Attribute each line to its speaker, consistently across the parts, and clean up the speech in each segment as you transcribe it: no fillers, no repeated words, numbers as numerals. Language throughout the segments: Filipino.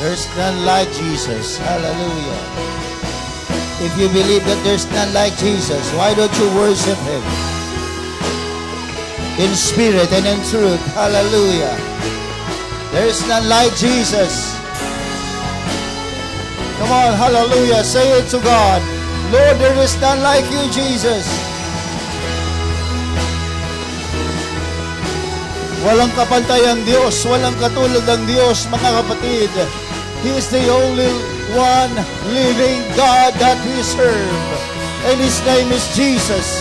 Speaker 1: There's none like Jesus. Hallelujah. If you believe that there's none like Jesus, why don't you worship Him? In spirit and in truth. Hallelujah. There's none like Jesus. Come on, hallelujah. Say it to God. Lord, there is none like you, Jesus. Walang kapantay ang Diyos, walang katulad ang Diyos, mga kapatid. He is the only one living God that we serve. And His name is Jesus.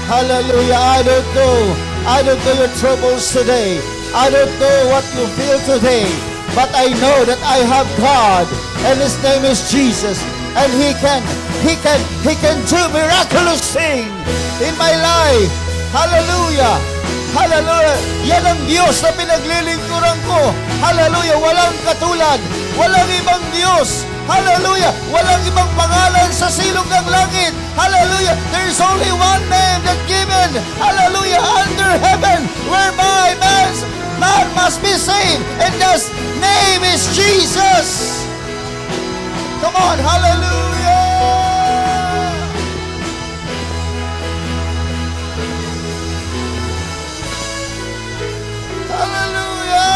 Speaker 1: Hallelujah. I don't know your troubles today. I don't know what you feel today. But I know that I have God. And His name is Jesus. And He can do miraculous things in my life. Hallelujah. Hallelujah. Yan ang Diyos na pinaglilingkuran ko. Hallelujah. Walang katulad. Walang ibang Diyos. Hallelujah. Walang ibang pangalan sa silog ng langit. Hallelujah. There is only one name that given. Hallelujah. Under heaven whereby man must be saved. And that name is Jesus. Come on. Hallelujah. Hallelujah!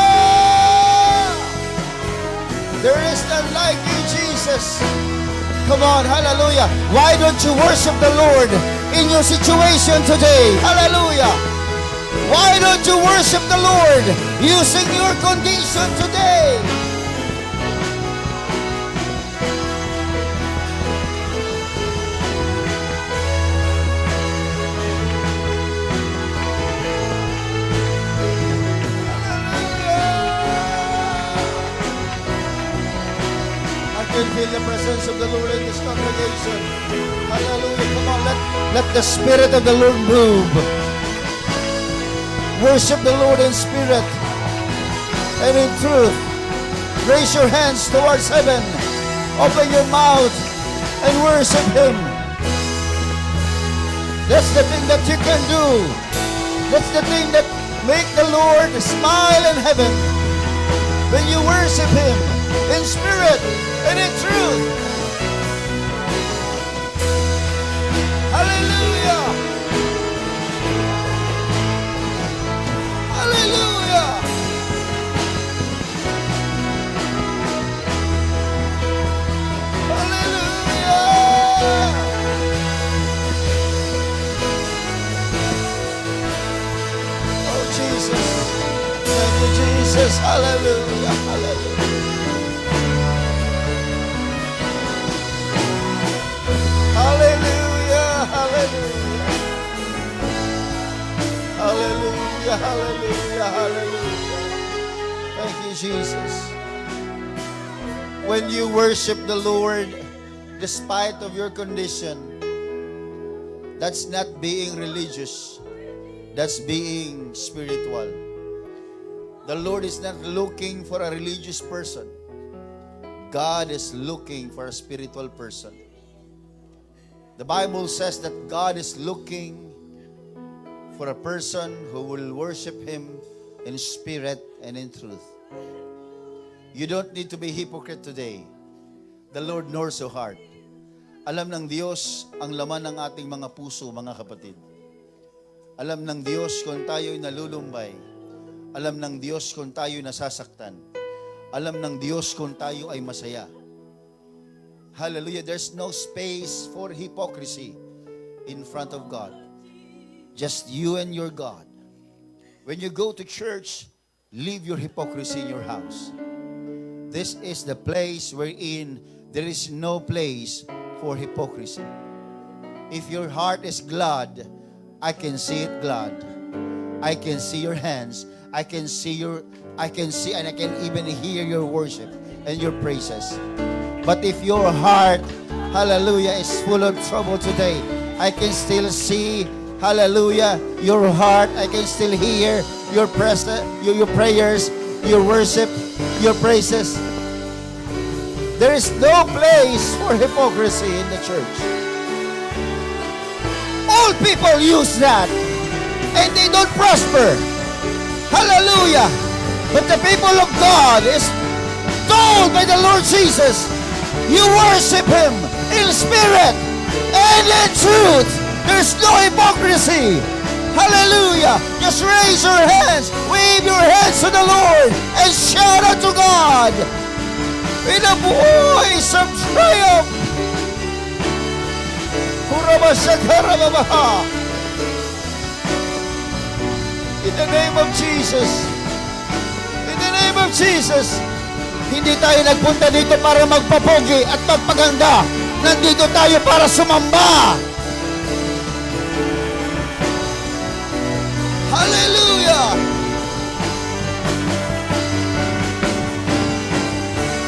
Speaker 1: There is none like you, Jesus. Come on, hallelujah. Why don't you worship the Lord in your situation today? Hallelujah. Why don't you worship the Lord using your condition today? Feel the presence of the Lord in this congregation. Hallelujah. Come on, let the Spirit of the Lord move. Worship the Lord in spirit and in truth. Raise your hands towards heaven. Open your mouth and worship Him. That's the thing that you can do. That's the thing that make the Lord smile in heaven. When you worship Him in spirit and in truth. Hallelujah. Hallelujah. Hallelujah. Oh Jesus. Thank you, Jesus. Hallelujah. Hallelujah. Hallelujah, hallelujah. Hallelujah, hallelujah, hallelujah. Thank you, Jesus. When you worship the Lord, despite of your condition, that's not being religious. That's being spiritual. The Lord is not looking for a religious person. God is looking for a spiritual person. The Bible says that God is looking for a person who will worship Him in spirit and in truth. You don't need to be hypocrite today. The Lord knows your heart. Alam ng Diyos ang laman ng ating mga puso, mga kapatid. Alam ng Diyos kung tayo'y nalulumbay. Alam ng Diyos kung tayo'y nasasaktan. Alam ng Diyos kung tayo ay masaya. Hallelujah. There's no space for hypocrisy in front of God. Just you and your God. When you go to church, leave your hypocrisy in your house. This is the place wherein there is no place for hypocrisy. If your heart is glad, I can see it glad. I can see your hands. I can see and I can even hear your worship and your praises. But if your heart, hallelujah, is full of trouble today, I can still see, hallelujah, your heart. I can still hear your prayers, your worship, your praises. There is no place for hypocrisy in the church. All people use that, and they don't prosper. Hallelujah. But the people of God is controlled by the Lord Jesus. You worship Him in spirit and in truth. There's no hypocrisy. Hallelujah. Just raise your hands, wave your hands to the Lord, and shout out to God in a voice of triumph. In the name of Jesus. In the name of Jesus. Hindi tayo nagpunta dito para magpapogi at magpaganda. Nandito tayo para sumamba. Hallelujah!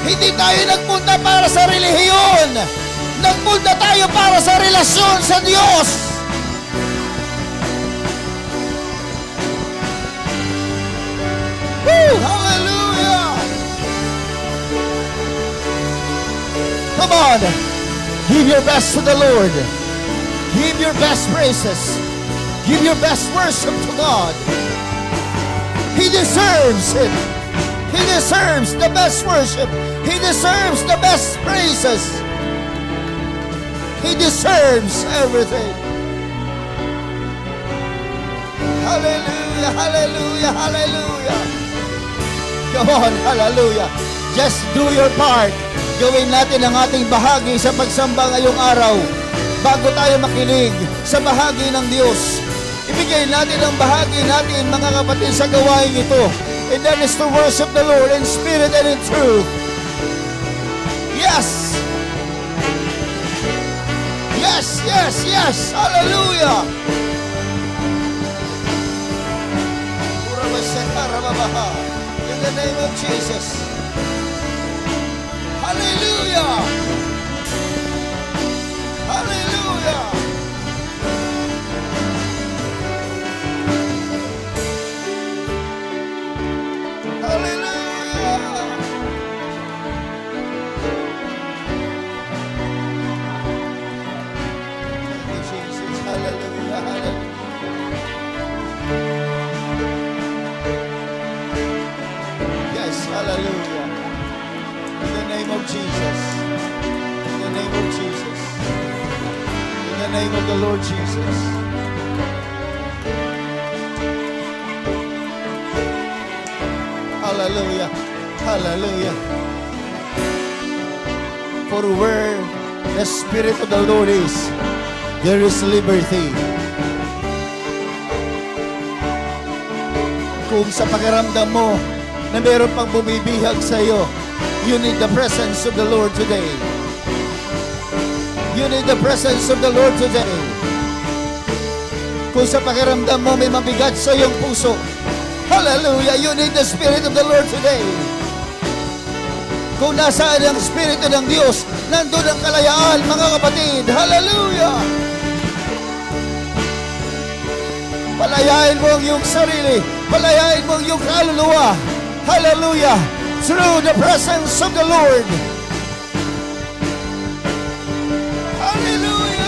Speaker 1: Hindi tayo nagpunta para sa relihiyon. Nagpunta tayo para sa relasyon sa Diyos. Woo! Hallelujah! Come on! Give your best to the Lord. Give your best praises. Give your best worship to God. He deserves it. He deserves the best worship. He deserves the best praises. He deserves everything. Hallelujah, hallelujah, hallelujah. Come on, hallelujah. Just do your part. Gawin natin ang ating bahagi sa pagsamba ngayong araw. Bago tayo makinig sa bahagi ng Diyos, ibigay natin ang bahagi natin, mga kapatid, sa gawain ito. And that is to worship the Lord in spirit and in truth. Yes! Yes, yes, yes! Hallelujah! In the name of Jesus. Hallelujah! Hallelujah! Hallelujah. In the name of Jesus. In the name of Jesus. In the name of the Lord Jesus. Hallelujah. Hallelujah. For where the Spirit of the Lord is, there is liberty. Kung sa pakiramdam mo na meron pang bumibihag sa iyo, you need the presence of the Lord today. You need the presence of the Lord today. Kung sa pakiramdam mo may mabigat sa iyong puso, hallelujah, you need the Spirit of the Lord today. Kung nasaan ang Espiritu ng Diyos, nandun ang kalayaan, mga kapatid. Hallelujah! Palayain mo ang iyong sarili. Palayain mo ang iyong kaluluwa. Hallelujah! Through the presence of the Lord. Hallelujah!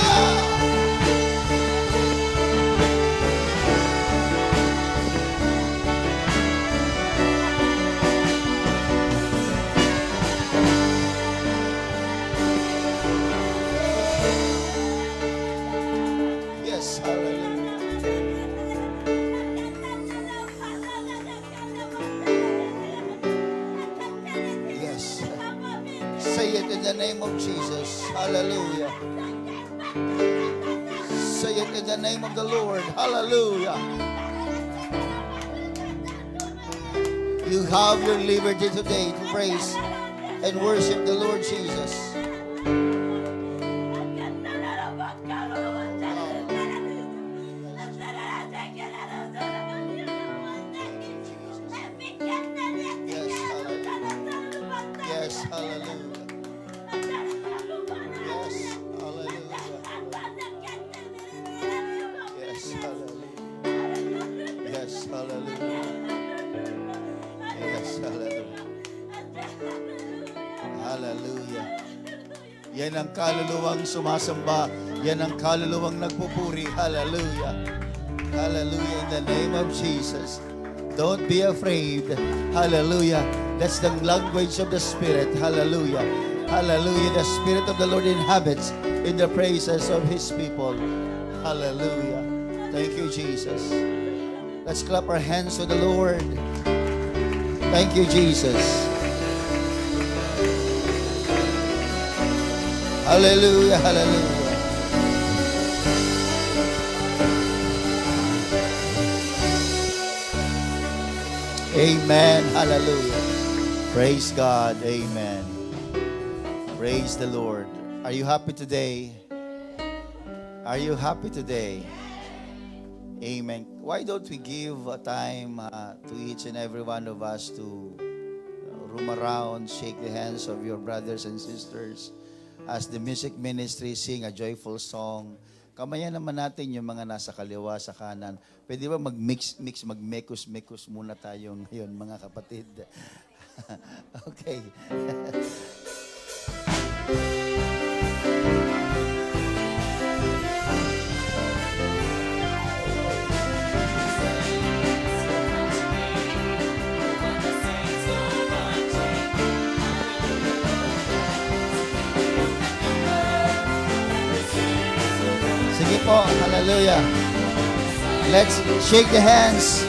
Speaker 1: Yes, hallelujah. Say it in the name of Jesus. Hallelujah. Say it in the name of the Lord. Hallelujah. You have your liberty today to praise and worship the Lord Jesus. Yes, hallelujah. Yes, hallelujah. Yes, hallelujah. Yes, hallelujah. Hallelujah. Yan ang kaluluwang sumasamba. Yan ang kaluluwang nagpupuri. Hallelujah. Hallelujah. In the name of Jesus. Don't be afraid. Hallelujah. That's the language of the Spirit. Hallelujah. Hallelujah. The Spirit of the Lord inhabits in the praises of His people. Hallelujah. Thank you, Jesus. Let's clap our hands to the Lord. Thank you, Jesus. Hallelujah. Hallelujah. Amen. Hallelujah. Praise God. Amen. Praise the Lord. Are you happy today? Are you happy today? Amen. Why don't we give a time to each and every one of us to roam around, shake the hands of your brothers and sisters as the music ministry sing a joyful song. Kamayan naman natin yung mga nasa kaliwa, sa kanan. Pwede ba mag-mix, mag-mekos muna tayo ngayon, mga kapatid? Okay. Sige po, hallelujah. Let's shake the hands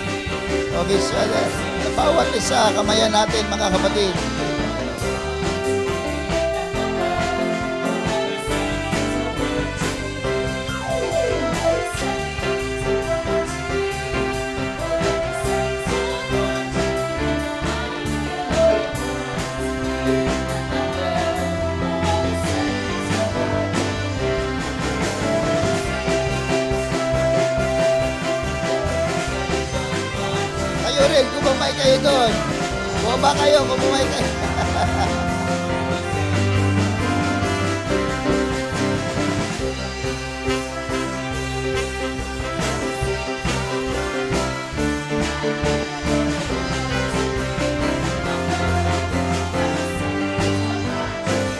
Speaker 1: of each other. Bawat isa, kamayan natin mga kapatid. Kumamay kayo doon. Bumaba kayo, kumamay kayo.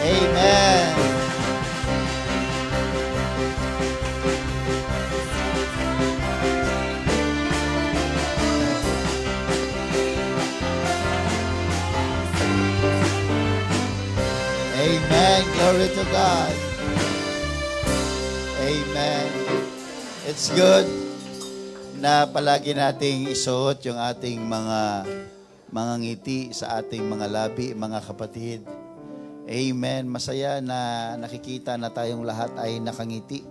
Speaker 1: Amen. Amen. Glory to God. Amen. It's good na palagi nating isuot yung ating mga ngiti sa ating mga labi, mga kapatid. Amen. Masaya na nakikita na tayong lahat ay nakangiti.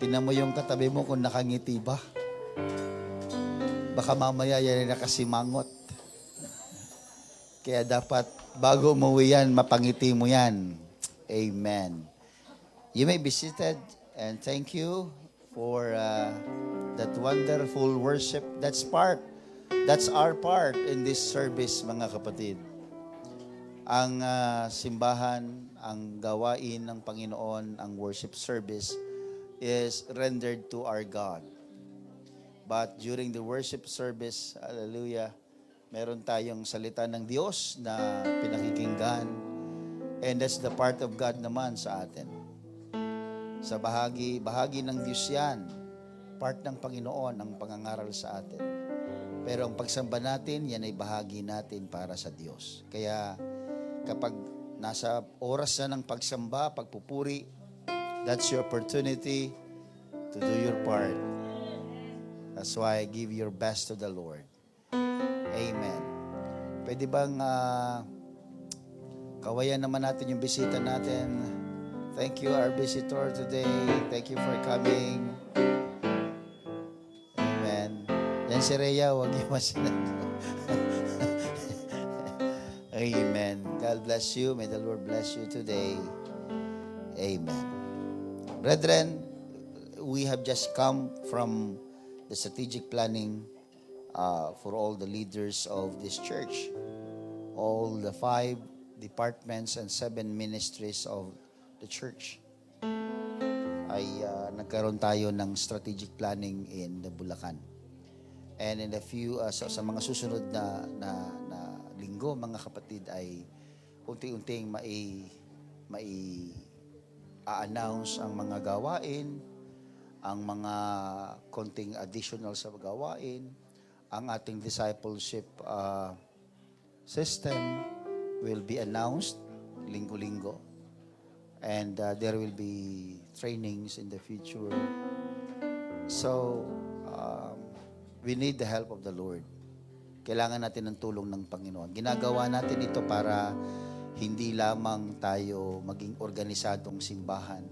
Speaker 1: Tingnan mo yung katabi mo kung nakangiti ba. Baka mamaya yan ay nakasimangot. Kaya dapat bago umuwi yan, mapangiti mo yan. Amen. You may be seated and thank you for that wonderful worship. That's our part in this service, mga kapatid. Ang simbahan, ang gawain ng Panginoon, ang worship service is rendered to our God. But during the worship service, hallelujah, meron tayong salita ng Diyos na pinakikinggan. And that's the part of God naman sa atin. Sa bahagi ng Diyos yan. Part ng Panginoon ang pangangaral sa atin. Pero ang pagsamba natin, yan ay bahagi natin para sa Diyos. Kaya kapag nasa oras na ng pagsamba, pagpupuri, that's your opportunity to do your part. That's why give your best to the Lord. Amen. Pwede bang kawayan naman natin yung bisita natin? Thank you, our visitor today. Thank you for coming. Amen. Yan si Rhea, huwag yung masinabi. Amen. God bless you. May the Lord bless you today. Amen. Brethren, we have just come from the strategic planning for all the leaders of this church, all the 5 departments and 7 ministries of the church. Ay nagkaroon tayo ng strategic planning in the Bulacan. And in a few, sa mga susunod na linggo, mga kapatid, ay unti-unting announce ang mga gawain, ang mga konting additional sa gawain, ang ating discipleship system will be announced linggo-linggo. And there will be trainings in the future. So, we need the help of the Lord. Kailangan natin ng tulong ng Panginoon. Ginagawa natin ito para hindi lamang tayo maging organisadong simbahan.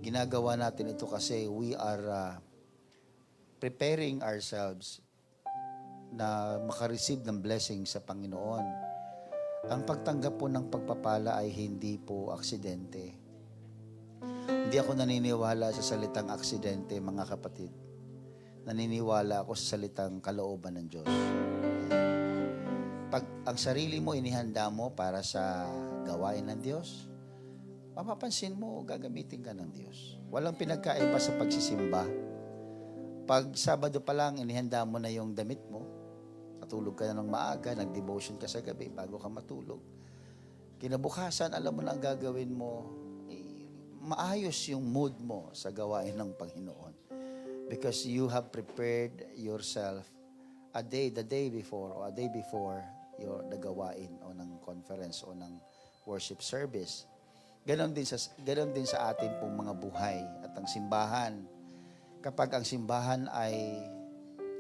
Speaker 1: Ginagawa natin ito kasi we are preparing ourselves na makareceive ng blessing sa Panginoon. Ang pagtanggap po ng pagpapala ay hindi po aksidente. Hindi ako naniniwala sa salitang aksidente, mga kapatid. Naniniwala ako sa salitang kalooban ng Diyos. Pag ang sarili mo inihanda mo para sa gawain ng Diyos, mapapansin mo, gagamitin ka ng Diyos. Walang pinagkaiba sa pagsisimba. Pag Sabado pa lang, inihanda mo na yung damit mo, natulog ka na ng maaga, nag-devotion ka sa gabi bago ka matulog. Kinabukasan, alam mo na ang gagawin mo, maayos yung mood mo sa gawain ng Panginoon. Because you have prepared yourself the day before the gawain o ng conference o ng worship service. Ganon din sa atin pong mga buhay at ang simbahan. Kapag ang simbahan ay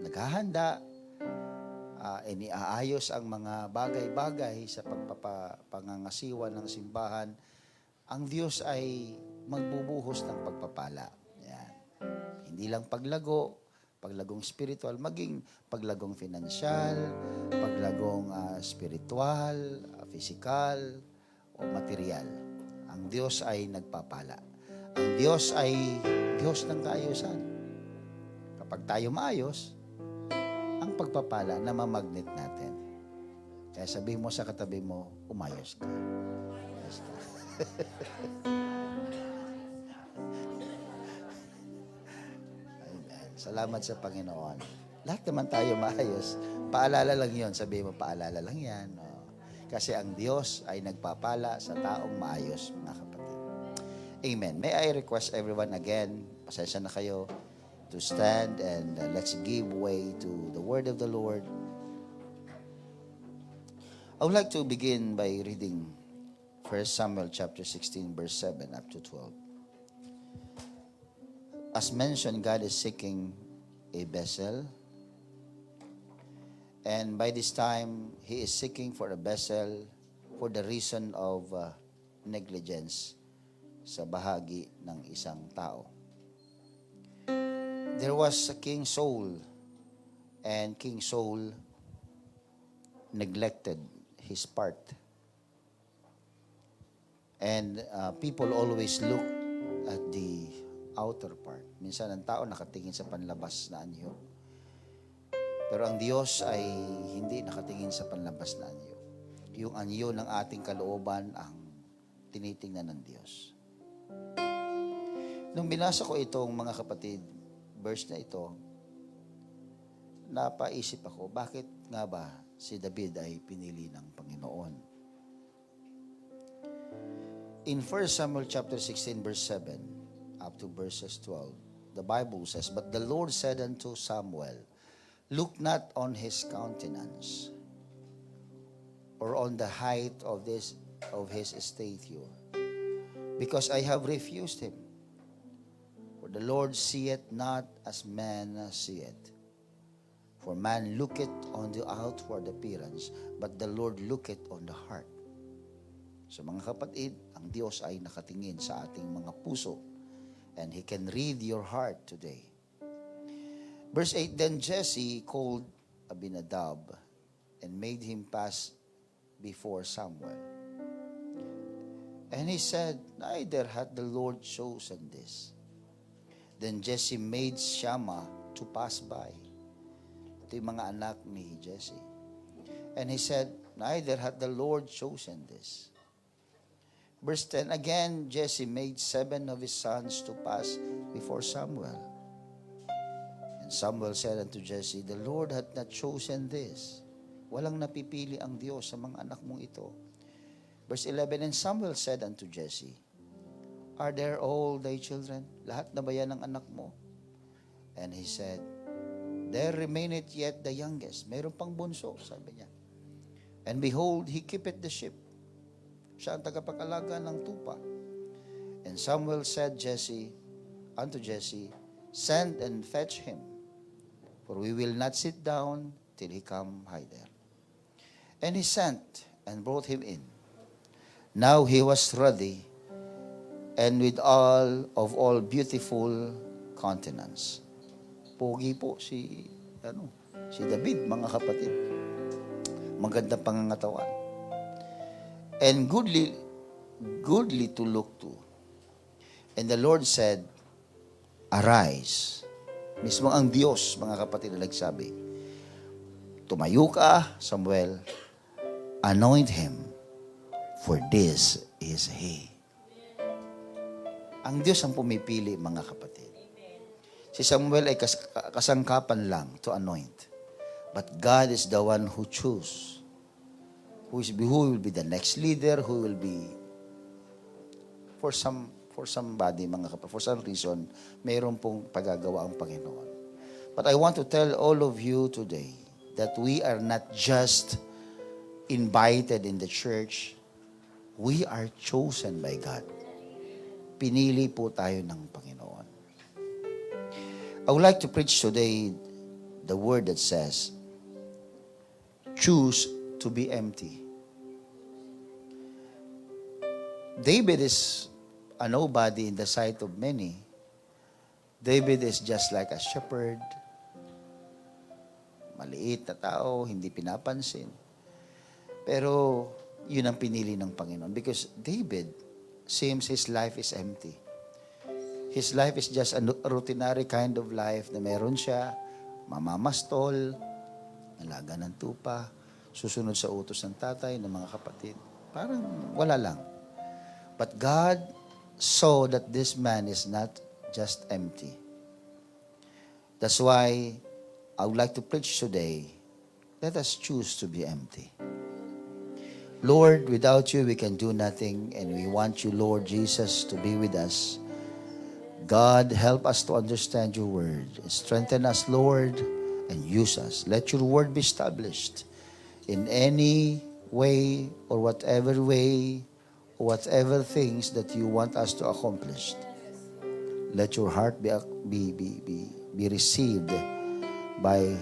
Speaker 1: naghahanda, iniaayos ang mga bagay-bagay sa pangangasiwa ng simbahan, ang Diyos ay magbubuhos ng pagpapala. Yan. Hindi lang paglagong spiritual, maging paglagong financial, paglagong spiritual, physical, o material. Ang Diyos ay nagpapala. Ang Diyos ay Diyos ng kaayusan. Kapag tayo maayos, ang pagpapala na mamagnet natin. Kaya sabihin mo sa katabi mo, umayos ka. Umayos ka. Amen. Salamat sa Panginoon. Lahat naman tayo maayos. Paalala lang yon. Sabihin mo, paalala lang yan. No? Kasi ang Diyos ay nagpapala sa taong maayos, mga kapatid. Amen. May I request everyone again, pasensya na kayo, to stand and let's give way to the word of the Lord. I would like to begin by reading 1 Samuel chapter 16 verse 7 up to 12. As mentioned, God is seeking a vessel. And by this time, He is seeking for a vessel for the reason of negligence sa bahagi ng isang tao. There was a King Saul, and King Saul neglected his part. And people always look at the outer part. Minsan ang tao nakatingin sa panlabas na anyo. Pero ang Diyos ay hindi nakatingin sa panlabas na anyo. Yung anyo ng ating kalooban ang tinitingnan ng Diyos. Nung binasa ko itong, mga kapatid, verse na ito, napaisip ako, bakit nga ba si David ay pinili ng Panginoon? In 1 Samuel chapter 16 verse 7 up to verses 12, the Bible says, "But the Lord said unto Samuel, Look not on his countenance, or on the height of his stature, because I have refused him. For the Lord seeth not as man seeth. For man looketh on the outward appearance, but the Lord looketh on the heart." So mga kapatid, ang Diyos ay nakatingin sa ating mga puso, and He can read your heart today. Verse 8, Then Jesse called Abinadab and made him pass before Samuel. And he said, Neither hath the Lord chosen this. Then Jesse made Shammah to pass by. Ito yung mga anak ni Jesse. And he said, Neither hath the Lord chosen this. Verse 10, Again Jesse made 7 of his sons to pass before Samuel. And Samuel said unto Jesse, The Lord hath not chosen this. Walang napipili ang Diyos sa mga anak mong ito. Verse 11, And Samuel said unto Jesse, Are there all thy children? Lahat na ba yan ang anak mo? And he said, There remaineth yet the youngest. Mayroon pang bunso, sabi niya. And behold, he keepeth the sheep. Siya ang tagapag-alaga ng tupa. And Samuel said unto Jesse, send and fetch him, for we will not sit down till he come hither. And he sent and brought him in. Now he was ruddy, and with all beautiful countenance. Pogi po si David, mga kapatid. Magandang pangangatawan. And goodly to look to. And the Lord said, arise. Mismo ang Diyos, mga kapatid, na nagsabi, tumayo ka, Samuel, anoint him, for this is he. Ang Diyos ang pumipili, mga kapatid. Si Samuel ay kasangkapan lang to anoint. But God is the one who choose. Who will be the next leader, who will be for somebody, mga kapatid. For some reason, mayroon pong pagagawa ang Panginoon. But I want to tell all of you today that we are not just invited in the church. We are chosen by God. Pinili po tayo ng Panginoon. I would like to preach today the word that says, choose to be empty. David is a nobody in the sight of many. David is just like a shepherd. Maliit na tao, hindi pinapansin. Pero yun ang pinili ng Panginoon. Because David seems his life is empty. His life is just a routinary kind of life na meron siya, mamamastol, alaga ng tupa, susunod sa utos ng tatay, ng mga kapatid. Parang wala lang. But God saw that this man is not just empty. That's why I would like to preach today, let us choose to be empty. Lord, without you, we can do nothing, and we want you, Lord Jesus, to be with us. God, help us to understand your word. Strengthen us, Lord, and use us. Let your word be established in any way or whatever things that you want us to accomplish. Let your heart be received by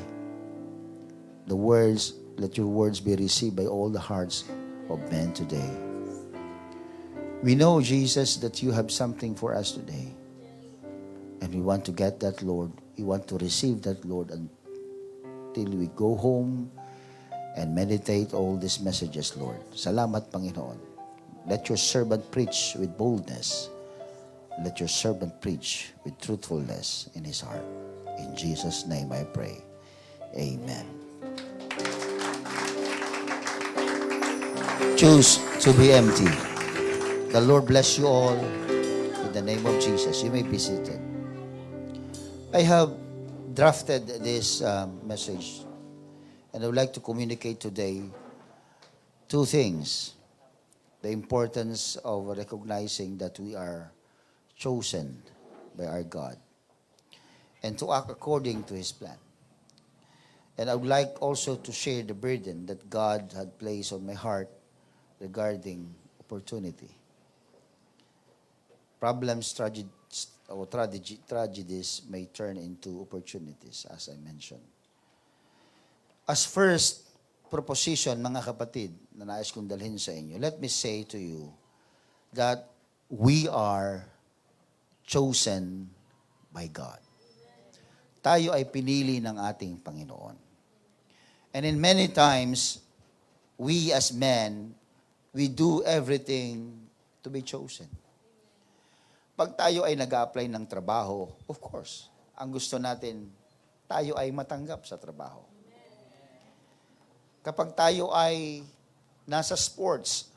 Speaker 1: the words. Let your words be received by all the hearts of men today. We know, Jesus, that you have something for us today. And we want to get that, Lord. We want to receive that, Lord, until we go home and meditate all these messages, Lord. Salamat, Panginoon. Let your servant preach with boldness. Let your servant preach with truthfulness in his heart. In Jesus' name I pray. Amen. Choose to be empty. The Lord bless you all. In the name of Jesus, you may be seated. I have drafted this message, and I would like to communicate today two things. The importance of recognizing that we are chosen by our God and to act according to his plan. And I would like also to share the burden that God had placed on my heart regarding opportunity. Problems, tragedies may turn into opportunities, as I mentioned. As first proposition, mga kapatid, na nais kong dalhin sa inyo, let me say to you that we are chosen by God. Tayo ay pinili ng ating Panginoon. And in many times, we as men, we do everything to be chosen. Pag tayo ay nag-a-apply ng trabaho, of course, ang gusto natin, tayo ay matanggap sa trabaho. Kapag tayo ay nasa sports,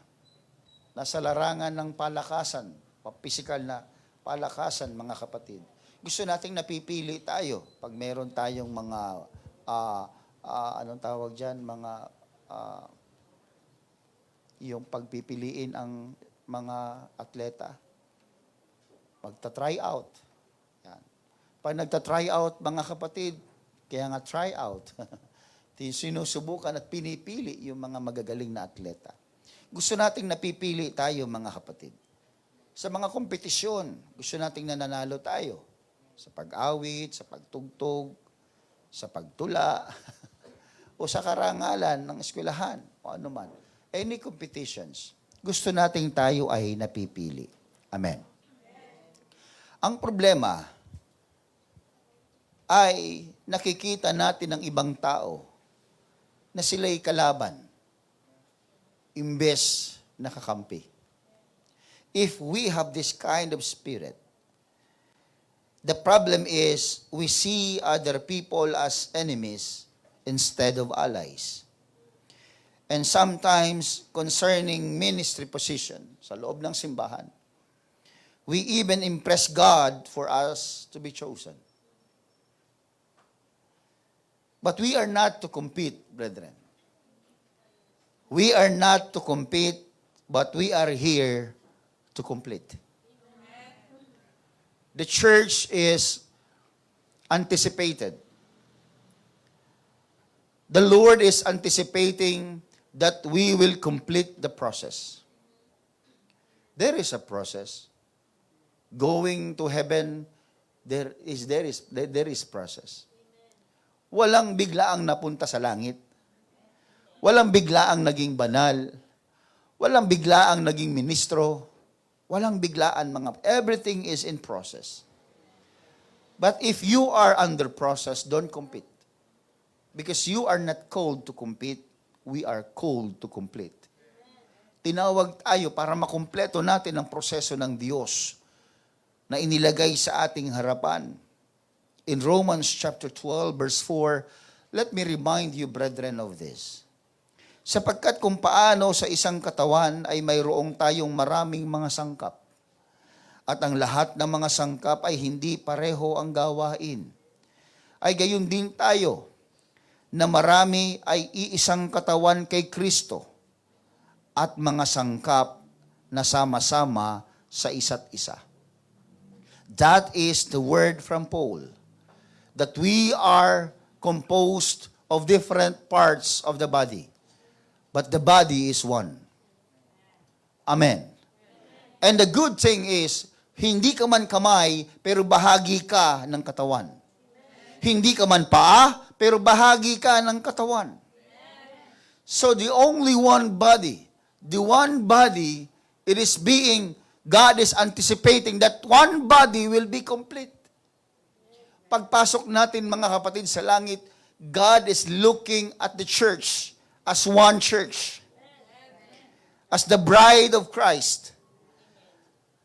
Speaker 1: nasa larangan ng palakasan, physical na palakasan, mga kapatid, gusto nating napipili tayo pag meron tayong mga, anong tawag dyan, mga, yung pagpipiliin ang mga atleta, magta-try out. Yan. Pag nagta-try out, mga kapatid, kaya nga try out. Sinusubukan at pinipili yung mga magagaling na atleta. Gusto nating napipili tayo, mga kapatid. Sa mga kompetisyon, gusto nating nananalo tayo. Sa pag-awit, sa pagtugtog, sa pagtula, o sa karangalan ng eskwelahan, o ano man. Any competitions, gusto nating tayo ay napipili. Amen. Ang problema ay nakikita natin ng ibang tao na sila'y kalaban, imbes na kakampi. If we have this kind of spirit, the problem is we see other people as enemies instead of allies. And sometimes, concerning ministry position sa loob ng simbahan, we even impress God for us to be chosen. But we are not to compete, brethren. We are not to compete, but we are here to complete. The church is anticipated. The Lord is anticipating that we will complete the process. There is a process. Going to heaven, there is process. Walang biglaang napunta sa langit. Walang biglaang naging banal. Walang biglaang naging ministro. Walang biglaan everything is in process. But if you are under process, don't compete. Because you are not called to compete, we are called to complete. Tinawag tayo para makumpleto natin ang proseso ng Diyos na inilagay sa ating harapan. In Romans chapter 12, verse 4, let me remind you, brethren, of this. Sapagkat kung paano sa isang katawan ay mayroong tayong maraming mga sangkap, at ang lahat ng mga sangkap ay hindi pareho ang gawain, ay gayon din tayo, na marami ay iisang katawan kay Kristo, at mga sangkap na sama-sama sa isa't isa. That is the word from Paul. That we are composed of different parts of the body. But the body is one. Amen. And the good thing is, hindi ka man kamay, pero bahagi ka ng katawan. Hindi ka man paa, pero bahagi ka ng katawan. So the only one body, God is anticipating that one body will be complete. Pagpasok natin, mga kapatid, sa langit, God is looking at the church as one church. As the bride of Christ.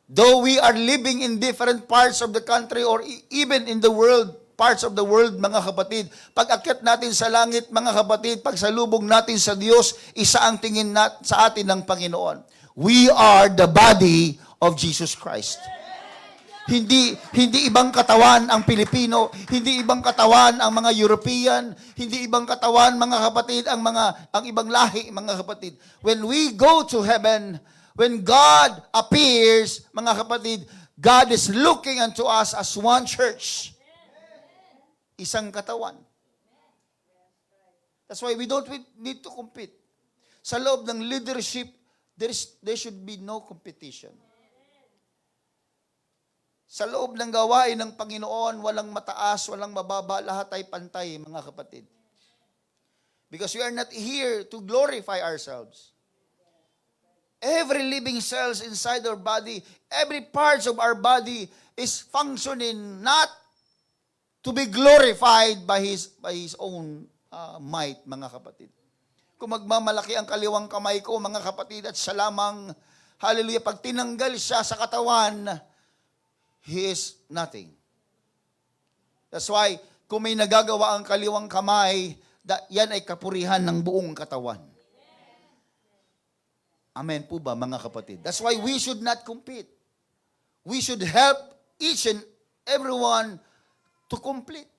Speaker 1: Though we are living in different parts of the country or even in the world, parts of the world, mga kapatid, pag akyat natin sa langit, mga kapatid, pag salubog natin sa Diyos, isa ang tingin sa atin ng Panginoon. We are the body of Jesus Christ. Hindi ibang katawan ang Pilipino, hindi ibang katawan ang mga European, hindi ibang katawan, mga kapatid, ang ibang lahi, mga kapatid. When we go to heaven, when God appears, mga kapatid, God is looking unto us as one church. Isang katawan. That's why we don't need to compete. Sa loob ng leadership, there should be no competition. Sa loob ng gawain ng Panginoon, walang mataas, walang mababa, lahat ay pantay, mga kapatid. Because we are not here to glorify ourselves. Every living cells inside our body, every parts of our body is functioning not to be glorified by His own might, mga kapatid. Kung magmamalaki ang kaliwang kamay ko, mga kapatid, at siya lamang, hallelujah, pag tinanggal siya sa katawan, He is nothing. That's why, kung may nagagawa ang kaliwang kamay, yan ay kapurihan ng buong katawan. Amen po ba, mga kapatid? That's why we should not compete. We should help each and everyone to complete.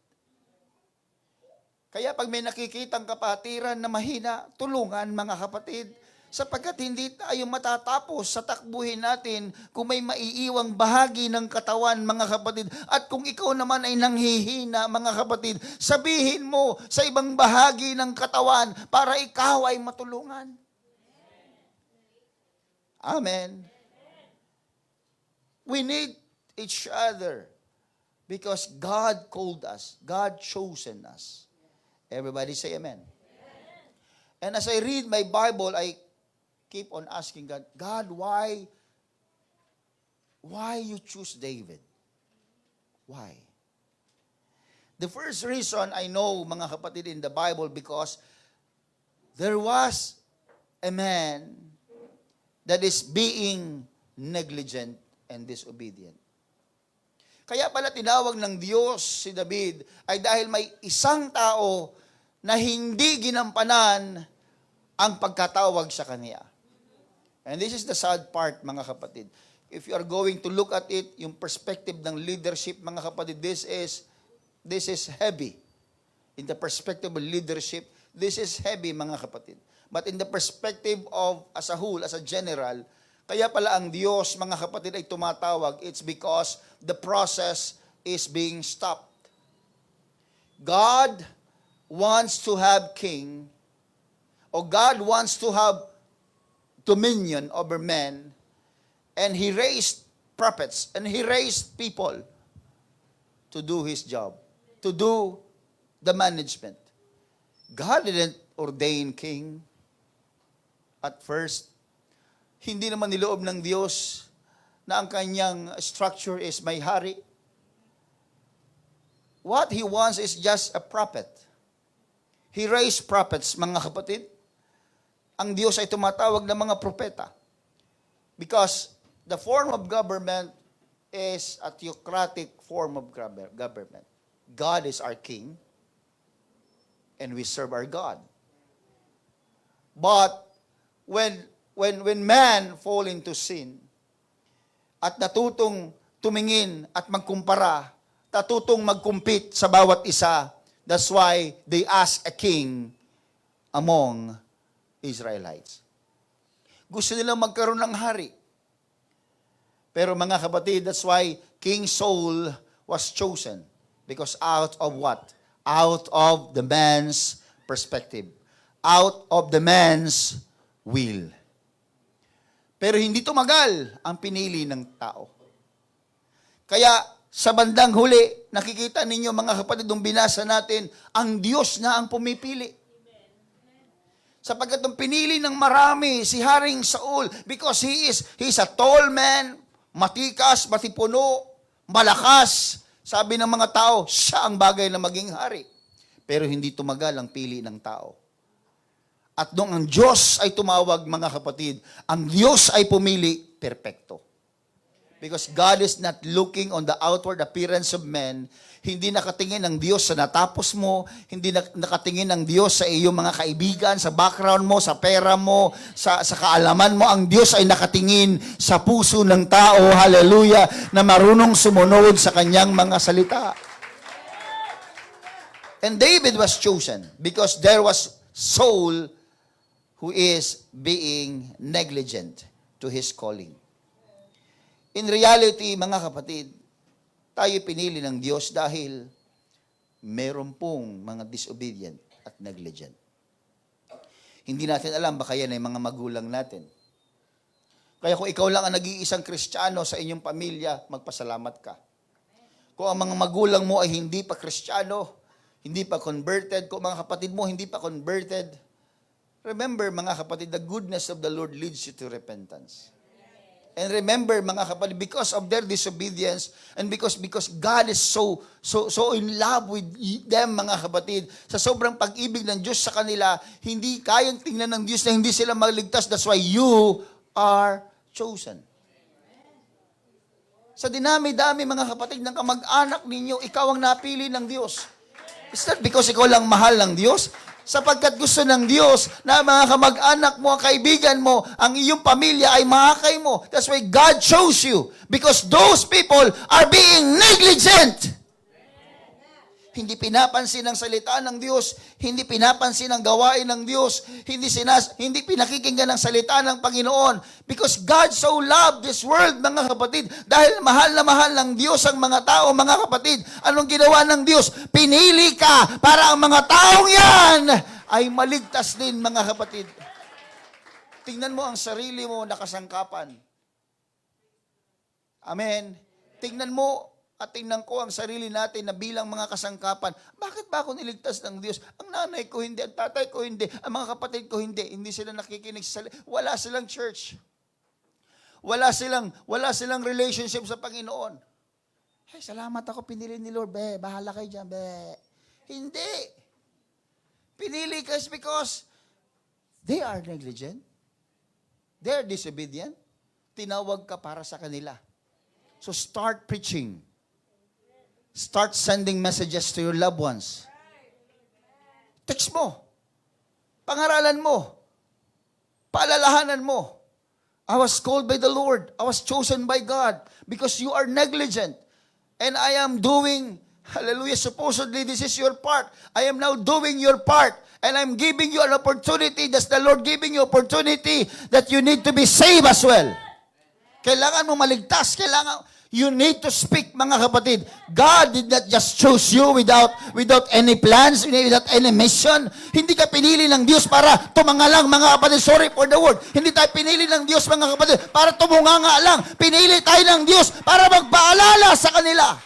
Speaker 1: Kaya pag may nakikitang kapatiran na mahina, tulungan, mga kapatid. Sapagkat hindi tayo matatapos sa takbuhin natin kung may maiiwang bahagi ng katawan, mga kapatid. At kung ikaw naman ay nanghihina, mga kapatid, sabihin mo sa ibang bahagi ng katawan para ikaw ay matulungan. Amen. We need each other because God called us. God chosen us. Everybody say amen. And as I read my Bible, I keep on asking God, God, why you choose David? Why? The first reason I know, mga kapatid, in the Bible, because there was a man that is being negligent and disobedient. Kaya pala tinawag ng Diyos si David ay dahil may isang tao na hindi ginampanan ang pagkatawag sa kanya. And this is the sad part, mga kapatid. If you are going to look at it, yung perspective ng leadership, mga kapatid, this is heavy. In the perspective of leadership, this is heavy, mga kapatid. But in the perspective of, as a whole, as a general, kaya pala ang Diyos, mga kapatid, ay tumatawag, it's because the process is being stopped. God wants to have king, or God wants to have dominion over men, and He raised prophets, and He raised people to do His job, to do the management. God didn't ordain king at first. Hindi naman niloob ng Diyos na ang kanyang structure is may hari. What He wants is just a prophet. He raised prophets, mga kapatid. Ang Diyos ay tumatawag ng mga propeta. Because the form of government is a theocratic form of government. God is our king, and we serve our God. But when man fall into sin, at natutong tumingin at magkumpara, natutong magkumpit sa bawat isa, that's why they ask a king among Israelites. Gusto nilang magkaroon ng hari. Pero mga kapatid, that's why King Saul was chosen. Because out of what? Out of the man's perspective. Out of the man's will. Pero hindi tumagal ang pinili ng tao. Kaya sa bandang huli, nakikita ninyo mga kapatid, nung binasa natin, ang Diyos na ang pumipili. Sapagkat nung pinili ng marami si Haring Saul, because he is a tall man, matikas, matipuno, malakas. Sabi ng mga tao, siya ang bagay na maging hari. Pero hindi tumagal ang pili ng tao. At nung ang Diyos ay tumawag, mga kapatid, ang Diyos ay pumili, perpekto. Because God is not looking on the outward appearance of men. Hindi nakatingin ang Diyos sa natapos mo. Hindi nakatingin ang Diyos sa iyong mga kaibigan, sa background mo, sa pera mo, sa kaalaman mo. Ang Diyos ay nakatingin sa puso ng tao, hallelujah, na marunong sumunod sa kanyang mga salita. And David was chosen because there was Saul who is being negligent to his calling. In reality, mga kapatid, tayo pinili ng Diyos dahil meron pong mga disobedient at negligent. Hindi natin alam, baka yan ay mga magulang natin. Kaya kung ikaw lang ang nag-iisang Kristiyano sa inyong pamilya, magpasalamat ka. Kung ang mga magulang mo ay hindi pa Kristiyano, hindi pa converted, kung mga kapatid mo hindi pa converted, remember, mga kapatid, the goodness of the Lord leads you to repentance. And remember, mga kapatid, because of their disobedience and because God is so in love with them, mga kapatid, sa sobrang pag-ibig ng Diyos sa kanila, hindi kayang tingnan ng Diyos na hindi sila maligtas. That's why you are chosen. Sa dinami-dami, mga kapatid, ng kamag-anak ninyo, ikaw ang napili ng Diyos. It's not because ikaw lang mahal ng Diyos. Sapagkat gusto ng Diyos na mga kamag-anak mo, kaibigan mo, ang iyong pamilya ay mahakay mo. That's why God chose you. Because those people are being negligent. Hindi pinapansin ang salita ng Diyos, hindi pinapansin ang gawain ng Diyos, hindi pinakikinggan ang salita ng Panginoon. Because God so loved this world, mga kapatid, dahil mahal na mahal ng Diyos ang mga tao, mga kapatid. Anong ginawa ng Diyos? Pinili ka para ang mga taong yan ay maligtas din, mga kapatid. Tingnan mo ang sarili mo nakasangkapan. Amen. Tingnan mo at tingnan ko ang sarili natin na bilang mga kasangkapan. Bakit ba ako niligtas ng Diyos? Ang nanay ko hindi, ang tatay ko hindi, ang mga kapatid ko hindi. Hindi sila nakikinig sa salita. Wala silang church. Wala silang relationship sa Panginoon. Ay, salamat ako, pinili ni Lord. Bahala kayo dyan. Hindi. Pinili ka because they are negligent. They are disobedient. Tinawag ka para sa kanila. So start preaching. Start sending messages to your loved ones. Text mo. Pangaralan mo. Paalalahanan mo. I was called by the Lord. I was chosen by God because you are negligent. And I am doing, hallelujah, supposedly this is your part. I am now doing your part. And I'm giving you an opportunity. That's the Lord giving you opportunity that you need to be saved as well. Kailangan mo maligtas. You need to speak, mga kapatid. God did not just choose you without any plans, without any mission. Hindi ka pinili ng Diyos para tumangalang, mga kapatid. Sorry for the word. Hindi tayo pinili ng Diyos, mga kapatid, para tumunganga lang. Pinili tayo ng Diyos para magpaalala sa kanila.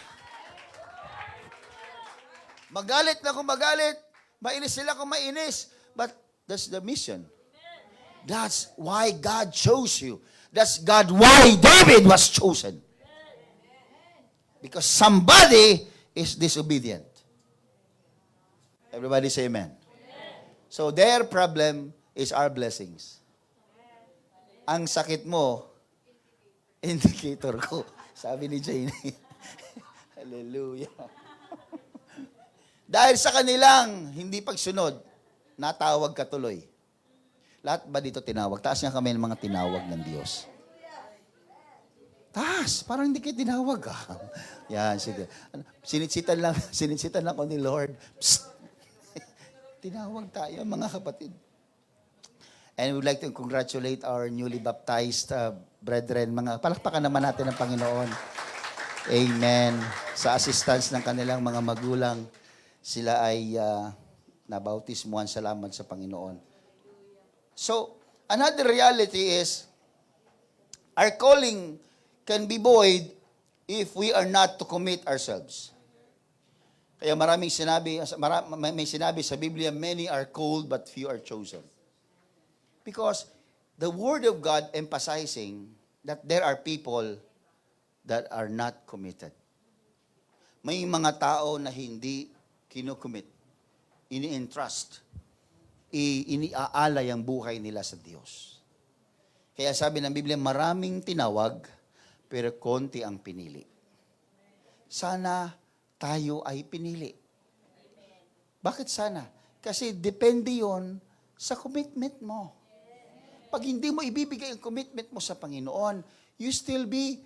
Speaker 1: Magalit na kung magalit. Mainis sila kung mainis. But that's the mission. That's why God chose you. That's why David was chosen. Because somebody is disobedient. Everybody say amen. So their problem is our blessings. Ang sakit mo, indicator ko. Sabi ni Jane. Hallelujah. Dahil sa kanilang hindi pagsunod, natawag ka tuloy. Lahat ba dito tinawag? Taas niya kami ng mga tinawag ng Diyos. Taas, parang hindi kayo tinawag. Yan, sige. Sinitsitan lang ko ni Lord. Psst. Tinawag tayo, mga kapatid. And we would like to congratulate our newly baptized brethren. Palakpakan naman natin ang Panginoon. Amen. Sa assistance ng kanilang mga magulang, sila ay nabautismuhan. Salamat sa Panginoon. So, another reality is, our calling can be void if we are not to commit ourselves. Kaya may sinabi sa Biblia, many are called but few are chosen. Because the Word of God emphasizing that there are people that are not committed. May mga tao na hindi kinocommit, ini-entrust, iniaalay ang buhay nila sa Diyos. Kaya sabi ng Biblia, maraming tinawag, pero konti ang pinili. Sana tayo ay pinili. Bakit sana? Kasi depende yon sa commitment mo. Pag hindi mo ibibigay ang commitment mo sa Panginoon, you still be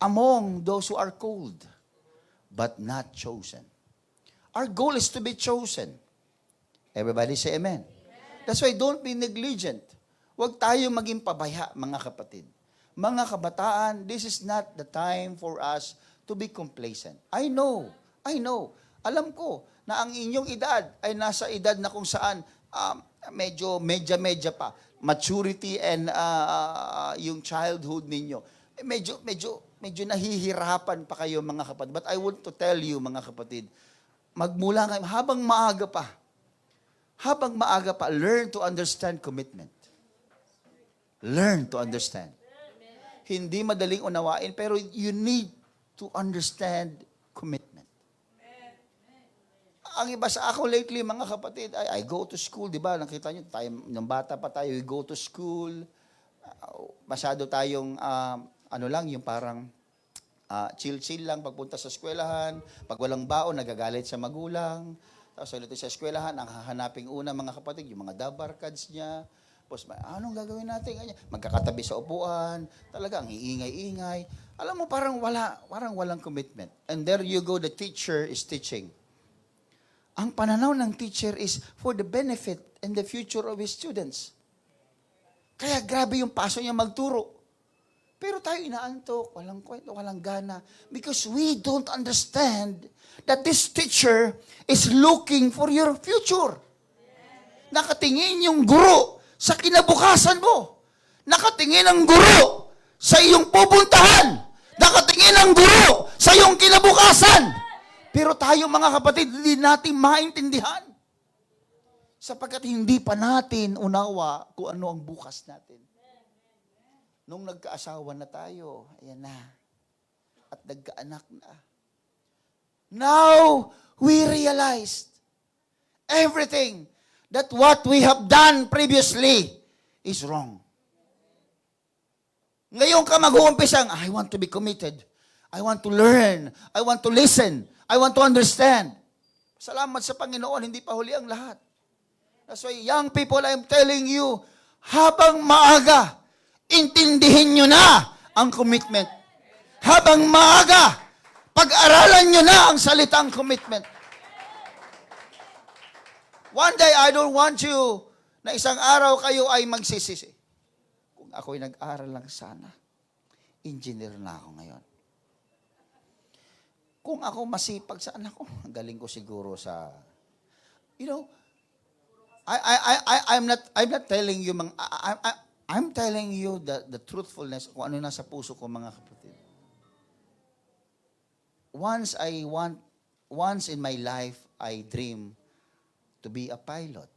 Speaker 1: among those who are called, but not chosen. Our goal is to be chosen. Everybody say amen. That's why don't be negligent. Huwag tayo maging pabaya, mga kapatid. Mga kabataan, this is not the time for us to be complacent. I know. Alam ko na ang inyong edad ay nasa edad na kung saan medyo medya pa. Maturity and yung childhood ninyo. Medyo nahihirapan pa kayo, mga kapatid. But I want to tell you, mga kapatid, magmula ngayon, habang maaga pa, learn to understand commitment. Learn to understand. Hindi madaling unawain, pero you need to understand commitment. Ang iba sa ako lately, mga kapatid, I go to school, di ba? Nakita nyo, ng bata pa tayo, we go to school. Masyado tayong, yung parang chill-chill lang pagpunta sa eskwelahan. Pag walang baon, nagagalit sa magulang. Tapos ulit sa eskwelahan, ang hahanaping una, mga kapatid, yung mga dabar cards niya. Tapos, anong gagawin natin? Magkakatabi sa upuan. Talaga, ang iingay-ingay. Alam mo, parang walang commitment. And there you go, the teacher is teaching. Ang pananaw ng teacher is for the benefit and the future of his students. Kaya grabe yung paso niya magturo. Pero tayo inaantok, walang kwento, walang gana. Because we don't understand that this teacher is looking for your future. Nakatingin yung guro sa kinabukasan mo. Nakatingin ang guro sa iyong pupuntahan. Nakatingin ang guro sa iyong kinabukasan. Pero tayo mga kapatid, hindi natin maintindihan. Sapagkat hindi pa natin unawa kung ano ang bukas natin. Nung nagkaasawa na tayo, ayan na. At nagkaanak na. Now, we realized everything that what we have done previously is wrong. Ngayon ka mag-uumpisang, I want to be committed. I want to learn. I want to listen. I want to understand. Salamat sa Panginoon, hindi pa huli ang lahat. That's why, young people, I'm telling you, habang maaga, intindihin nyo na ang commitment. Habang maaga, pag-aralan nyo na ang salitang commitment. One day, I don't want you na isang araw kayo ay magsisisi. Kung ako'y nag-aral lang sana, engineer na ako ngayon. Kung ako masipag sa anak ko, ang galing ko siguro sa, I'm not telling you, I'm telling you the truthfulness, kung ano nasa puso ko, mga kapatid. Once in my life, I dream to be a pilot.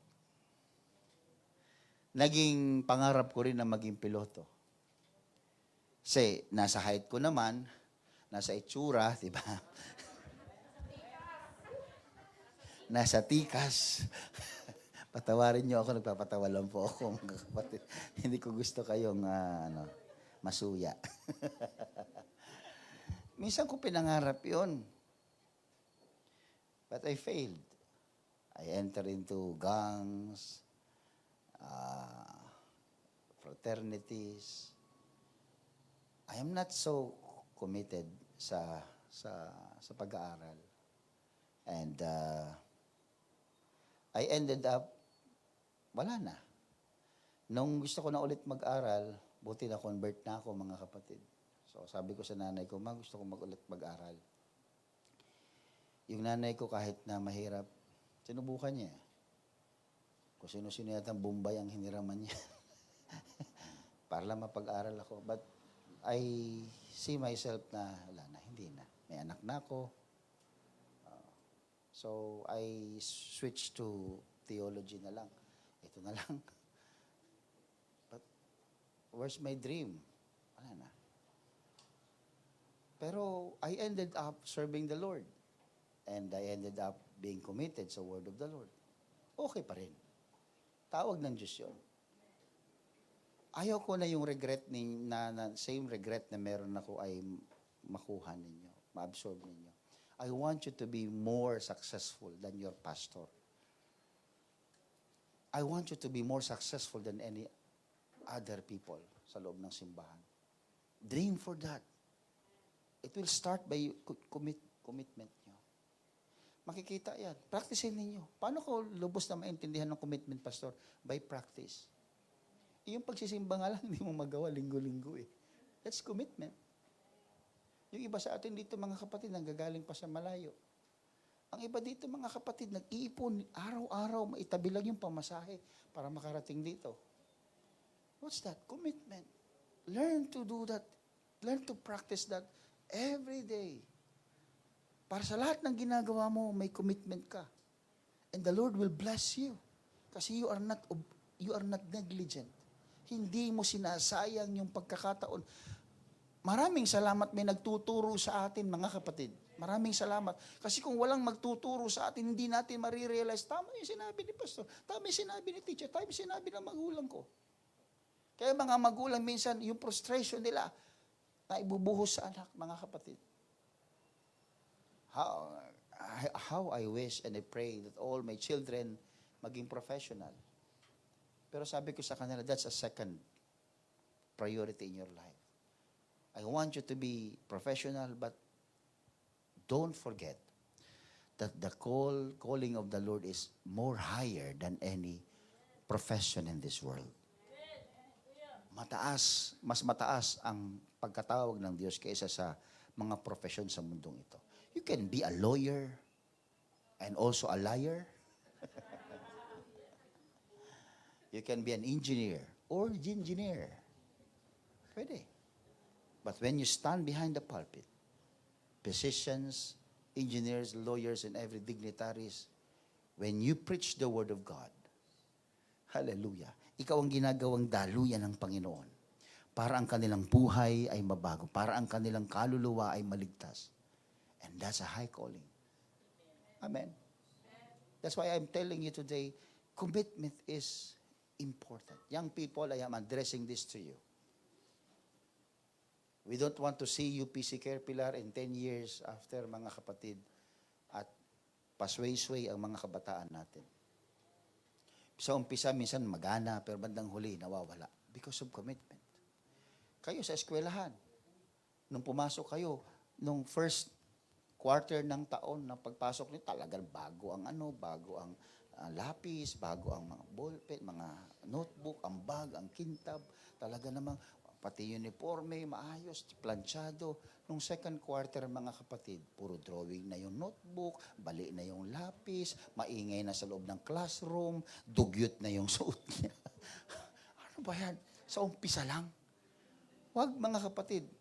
Speaker 1: Naging pangarap ko rin na maging piloto. Kasi nasa height ko naman, nasa itsura, di ba? Nasa tikas. Patawarin niyo ako, nagpapatawa lang po ako, mga kapatid. Hindi ko gusto kayong masuya. Minsan ko pinangarap yon, but I failed. I entered into gangs, fraternities. I am not so committed sa pag-aaral. And I ended up, wala na. Nung gusto ko na ulit mag-aral, buti na convert na ako, mga kapatid. So sabi ko sa nanay ko, Ma, gusto ko ulit mag-aral. Yung nanay ko kahit na mahirap, sinubukan niya. Kung sino-sino yata Bombay ang hiniraman niya. Para lang mapag-aral ako. But I see myself na, wala na, hindi na. May anak na ako. So I switched to theology na lang. Ito na lang. But where's my dream? Wala na. Pero I ended up serving the Lord. And I ended up being committed sa word of the Lord. Okay pa rin. Tawag ng Diyos yun. Ayaw ko na yung regret same regret na meron ako ay makuha ninyo, ma-absorb ninyo. I want you to be more successful than your pastor. I want you to be more successful than any other people sa loob ng simbahan. Dream for that. It will start by commitment nyo. Makikita yan. Practicein ninyo. Paano ko lubos na maintindihan ng commitment, Pastor? By practice. Yung pagsisimba nga lang, hindi mo magawa linggo-linggo eh. That's commitment. Yung iba sa atin dito, mga kapatid, nanggagaling pa sa malayo. Ang iba dito, mga kapatid, nag-iipon, araw-araw, maitabi lang yung pamasahe para makarating dito. What's that? Commitment. Learn to do that. Learn to practice that every day. Para sa lahat ng ginagawa mo, may commitment ka. And the Lord will bless you. Kasi you are not negligent. Hindi mo sinasayang yung pagkakataon. Maraming salamat may nagtuturo sa atin, mga kapatid. Maraming salamat. Kasi kung walang magtuturo sa atin, hindi natin marirealize, tama yung sinabi ni Pastor, tama yung sinabi ni teacher, tama yung sinabi ng magulang ko. Kaya mga magulang minsan, yung frustration nila, na ibubuhos sa anak, mga kapatid. How I wish and I pray that all my children maging professional. Pero sabi ko sa kanila, that's a second priority in your life. I want you to be professional, but don't forget that the calling of the Lord is more higher than any profession in this world. Mas mataas ang pagkatawag ng Diyos kaysa sa mga profesyon sa mundong ito. You can be a lawyer and also a liar. You can be an engineer or engineer. Pwede. But when you stand behind the pulpit, physicians, engineers, lawyers, and every dignitaries, when you preach the Word of God, hallelujah, ikaw ang ginagawang daluyan ng Panginoon para ang kanilang buhay ay mabago, para ang kanilang kaluluwa ay maligtas. And that's a high calling. Amen. That's why I'm telling you today, commitment is important. Young people, I am addressing this to you. We don't want to see you PC Care Pilar in 10 years after, mga kapatid, at pasway-sway ang mga kabataan natin. Sa umpisa, minsan magana, pero bandang huli, nawawala. Because of commitment. Kayo sa eskwelahan, nung pumasok kayo, nung first quarter ng taon, na pagpasok niyo, talagang bago ang lapis, bago ang mga ballpen, mga notebook, ang bag, ang kintab, talaga namang pati uniforme, maayos, planchado. Nung second quarter, mga kapatid, puro drawing na yung notebook, bali na yung lapis, maingay na sa loob ng classroom, dugyot na yung suot niya. Ano ba yan? Sa umpisa lang. Wag, mga kapatid.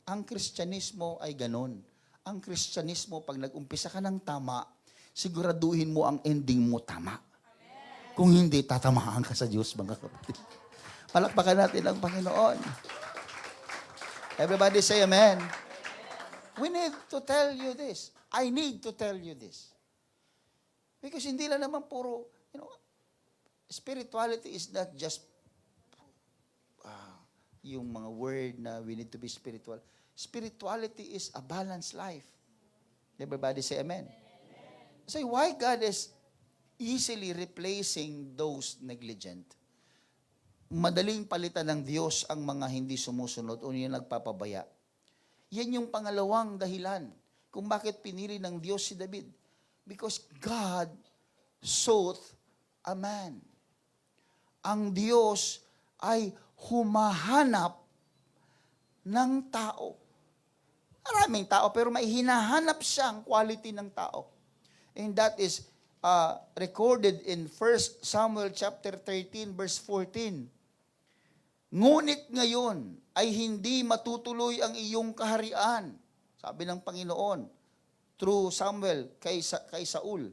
Speaker 1: Ang Kristyanismo ay ganun. Ang Kristyanismo, pag nag-umpisa ka ng tama, siguraduhin mo ang ending mo tama. Kung hindi, tatamaan ka sa Diyos, mga kapatid. Palakpakan natin ang Panginoon. Everybody say amen. We need to tell you this. I need to tell you this. Because hindi lang naman puro, spirituality is not just yung mga word na we need to be spiritual. Spirituality is a balanced life. Everybody say amen. So why God is easily replacing those negligent? Madaling palitan ng Diyos ang mga hindi sumusunod o yung nagpapabaya. Yan yung pangalawang dahilan kung bakit pinili ng Diyos si David. Because God sought a man. Ang Diyos ay humahanap ng tao. Maraming tao, pero may hinahanap siyang quality ng tao. And that is recorded in 1 Samuel chapter 13, verse 14. Ngunit ngayon ay hindi matutuloy ang iyong kaharian. Sabi ng Panginoon, through Samuel kay Saul.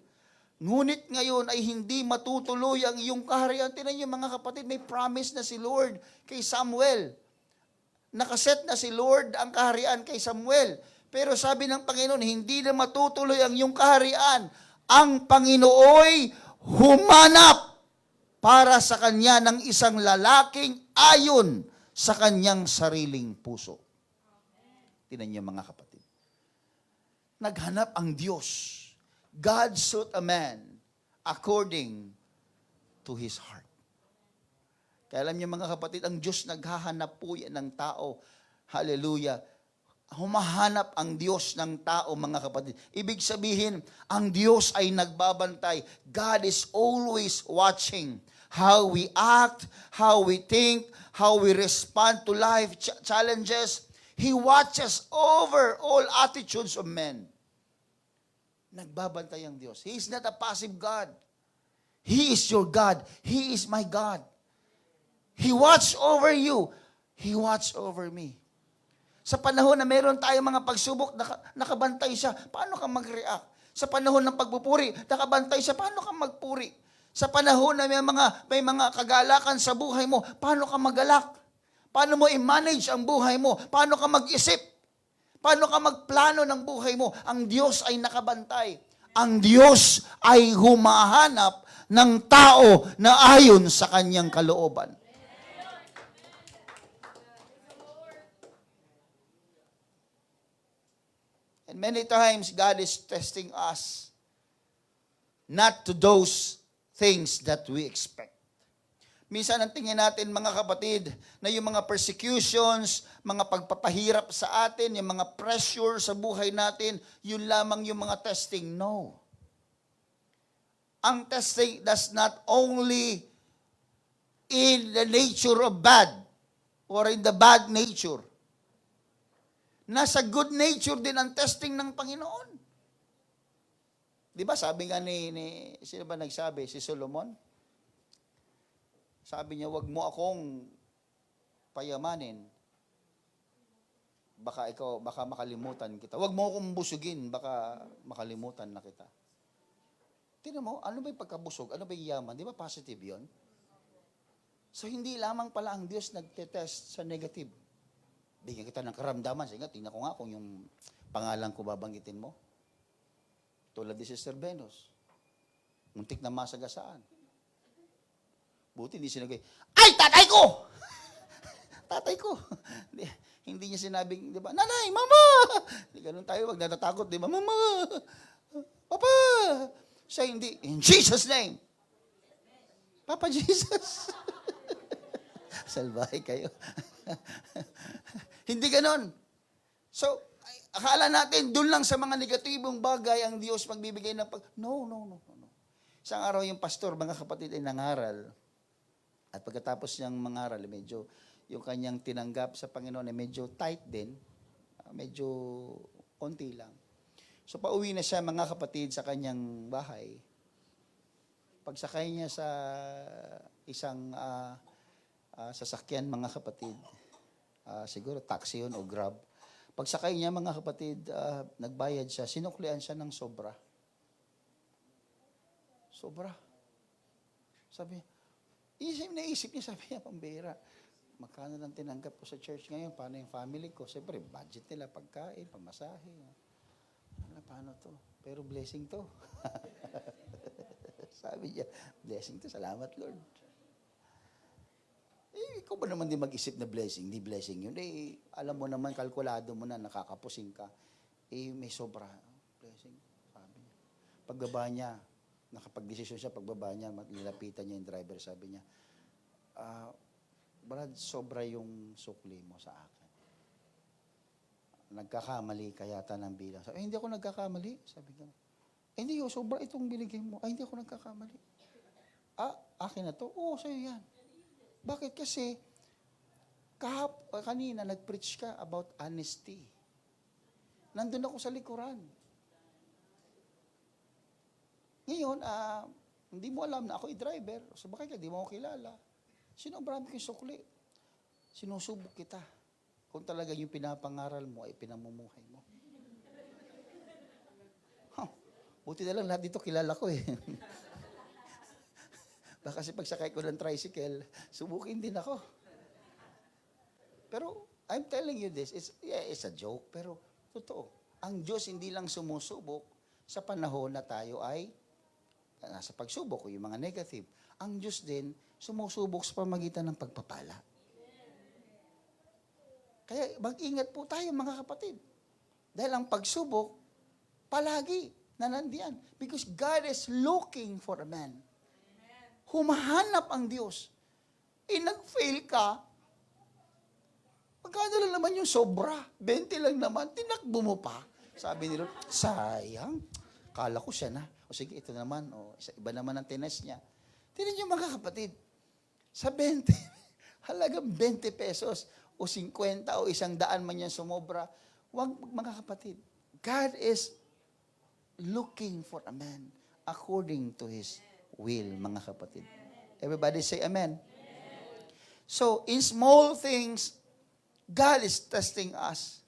Speaker 1: Ngunit ngayon ay hindi matutuloy ang iyong kaharian. Tingnan niyo mga kapatid, may promise na si Lord kay Samuel. Nakaset na si Lord ang kaharian kay Samuel. Pero sabi ng Panginoon, hindi na matutuloy ang iyong kaharian. Ang Panginooy humanap para sa kanya ng isang lalaking ayon sa kanyang sariling puso. Tingnan niyo mga kapatid. Naghanap ang Diyos. God sought a man according to his heart. Kaya alam niyo mga kapatid, ang Diyos naghahanap po yan ng tao. Hallelujah. Humahanap ang Diyos ng tao, mga kapatid. Ibig sabihin, ang Diyos ay nagbabantay. God is always watching how we act, how we think, how we respond to life challenges. He watches over all attitudes of men. Nagbabantay ang Diyos. He is not a passive God. He is your God. He is my God. He watch over you. He watch over me. Sa panahon na meron tayong mga pagsubok, nakabantay siya. Paano ka mag-react? Sa panahon ng pagpupuri, nakabantay siya. Paano ka magpuri? Sa panahon na may mga kagalakan sa buhay mo, paano ka magalak? Paano mo i-manage ang buhay mo? Paano ka mag-isip? Paano ka magplano ng buhay mo? Ang Diyos ay nakabantay. Ang Diyos ay humahanap ng tao na ayon sa kanyang kalooban. And many times, God is testing us not to those things that we expect. Minsan ang tingin natin, mga kapatid, na yung mga persecutions, mga pagpapahirap sa atin, yung mga pressure sa buhay natin, yun lamang yung mga testing. No. Ang testing does not only in the nature of bad or in the bad nature. Nasa good nature din ang testing ng Panginoon. Di ba sabi nga sino ba nagsabi? Si Solomon? Sabi niya, wag mo akong payamanin. Baka makalimutan kita. Wag mo akong busugin, baka makalimutan na kita. Tingnan mo, ano ba yung pagkabusog? Ano ba yung yaman? Di ba positive yon? So, hindi lamang pala ang Diyos nagtetest sa negative. Bigyan kita ng karamdaman. Sige nga, tingnan ko nga kung yung pangalan ko babanggitin mo. Tulad ni Sister Venus. Muntik na masagasaan. Buti hindi sinagay, ay, tatay ko! Tatay ko. Hindi niya sinabing, di ba, nanay, mama! Hindi ganun tayo, wag natatakot, di ba, mama! Papa! Siya hindi, in Jesus' name. Papa Jesus. Salbahe kayo. Hindi ganon. So, akala natin, dun lang sa mga negatibong bagay ang Diyos magbibigay ng No. Isang araw yung pastor, mga kapatid, ay nangaral. At pagkatapos niyang mangaral, medyo yung kanyang tinanggap sa Panginoon ay medyo tight din. Medyo konti lang. So, pauwi na siya, mga kapatid, sa kanyang bahay. Pagsakay niya sa isang sasakyan, mga kapatid, siguro taxi yun o Grab. Pagsakay niya, mga kapatid, nagbayad siya, sinuklian siya ng sobra. Sobra. Sabi naisip niya, sabi niya, pambira, magkano lang tinanggap ko sa church ngayon, paano yung family ko? Siyempre, budget nila, pagkain, pamasahe. Paano to? Pero blessing to. Sabi niya, blessing to, salamat Lord. Ikaw ba naman di mag-isip na blessing? Di blessing yun. Alam mo naman, kalkulado mo na, nakakapusing ka. May sobra. Blessing, sabi niya. Pagbaba niya, nakapag-desisyon siya, pagbaba niya, nilapitan niya yung driver, sabi niya, Brad, sobra yung sukli mo sa akin. Nagkakamali ka yata ng bilang. Sabi, hindi ako nagkakamali. Sabi niya, hindi yun, sobra itong binigay mo. Hindi ako nagkakamali. Akin na to? Oo, sa'yo yan. Bakit? Kasi, kanina nag-preach ka about honesty. Nandun ako sa likuran. Ngayon, hindi mo alam na ako i-driver. So, bakit ka, di mo ako kilala. Sinobrahan ko yung sukli. Sinusubok kita. Kung talaga yung pinapangaral mo ay pinamumuhay mo. Buti na lang lahat dito kilala ko eh. Baka kasi pagsakay ko ng tricycle, subukin din ako. Pero I'm telling you this, it's a joke, pero totoo. Ang Diyos hindi lang sumusubok sa panahon na tayo ay nasa pagsubok o yung mga negative. Ang Diyos din sumusubok sa pamagitan ng pagpapala. Kaya mag-ingat po tayo, mga kapatid. Dahil ang pagsubok, palagi nanandiyan. Because God is looking for a man. Humahanap ang Diyos. Nag-fail ka, magkano lang naman yung sobra? 20 lang naman, tinakbo mo pa. Sabi ni Lord, sayang. Kala ko siya na. O sige, ito naman. Iba naman ang tinest niya. Tinan niyo, mga kapatid, sa 20, halagang 20 pesos, o 50 o 100 man yan sumobra. Wag, mga kapatid. God is looking for a man according to His will, mga kapatid. Everybody say amen. So, in small things, God is testing us.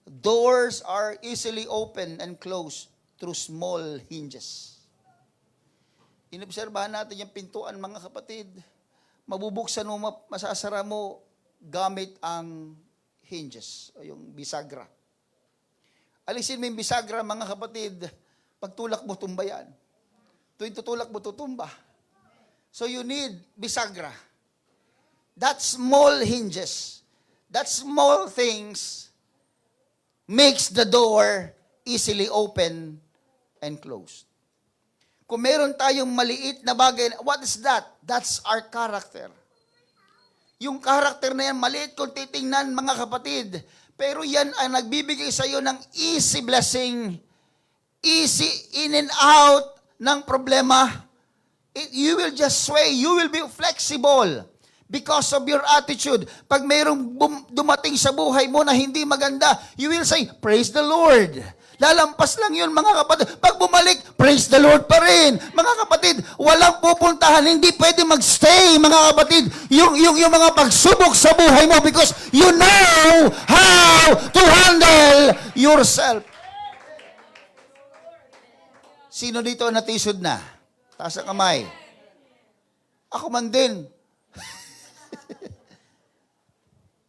Speaker 1: Doors are easily open and closed through small hinges. Inobserbahan natin yung pintuan, mga kapatid. Mabubuksan mo, masasara mo gamit ang hinges, o yung bisagra. Alisin mo yung bisagra, mga kapatid, pagtulak mo, tumba yan. Tuwing tutulak mo, tutumba. So you need bisagra. That small hinges, that small things makes the door easily open and closed. Kung meron tayong maliit na bagay, what is that? That's our character. Yung character na yan, maliit kung titingnan, mga kapatid. Pero yan ay nagbibigay sa iyo ng easy blessing, easy in and out ng problema. You will just sway. You will be flexible because of your attitude. Pag mayroong dumating sa buhay mo na hindi maganda, you will say, praise the Lord. Lalampas lang yun, mga kapatid. Pag bumalik, praise the Lord pa rin. Mga kapatid, walang pupuntahan. Hindi pwede magstay, mga kapatid. Yung mga pagsubok sa buhay mo because you know how to handle yourself. Sino dito natisod na? Taas ang kamay. Ako man din.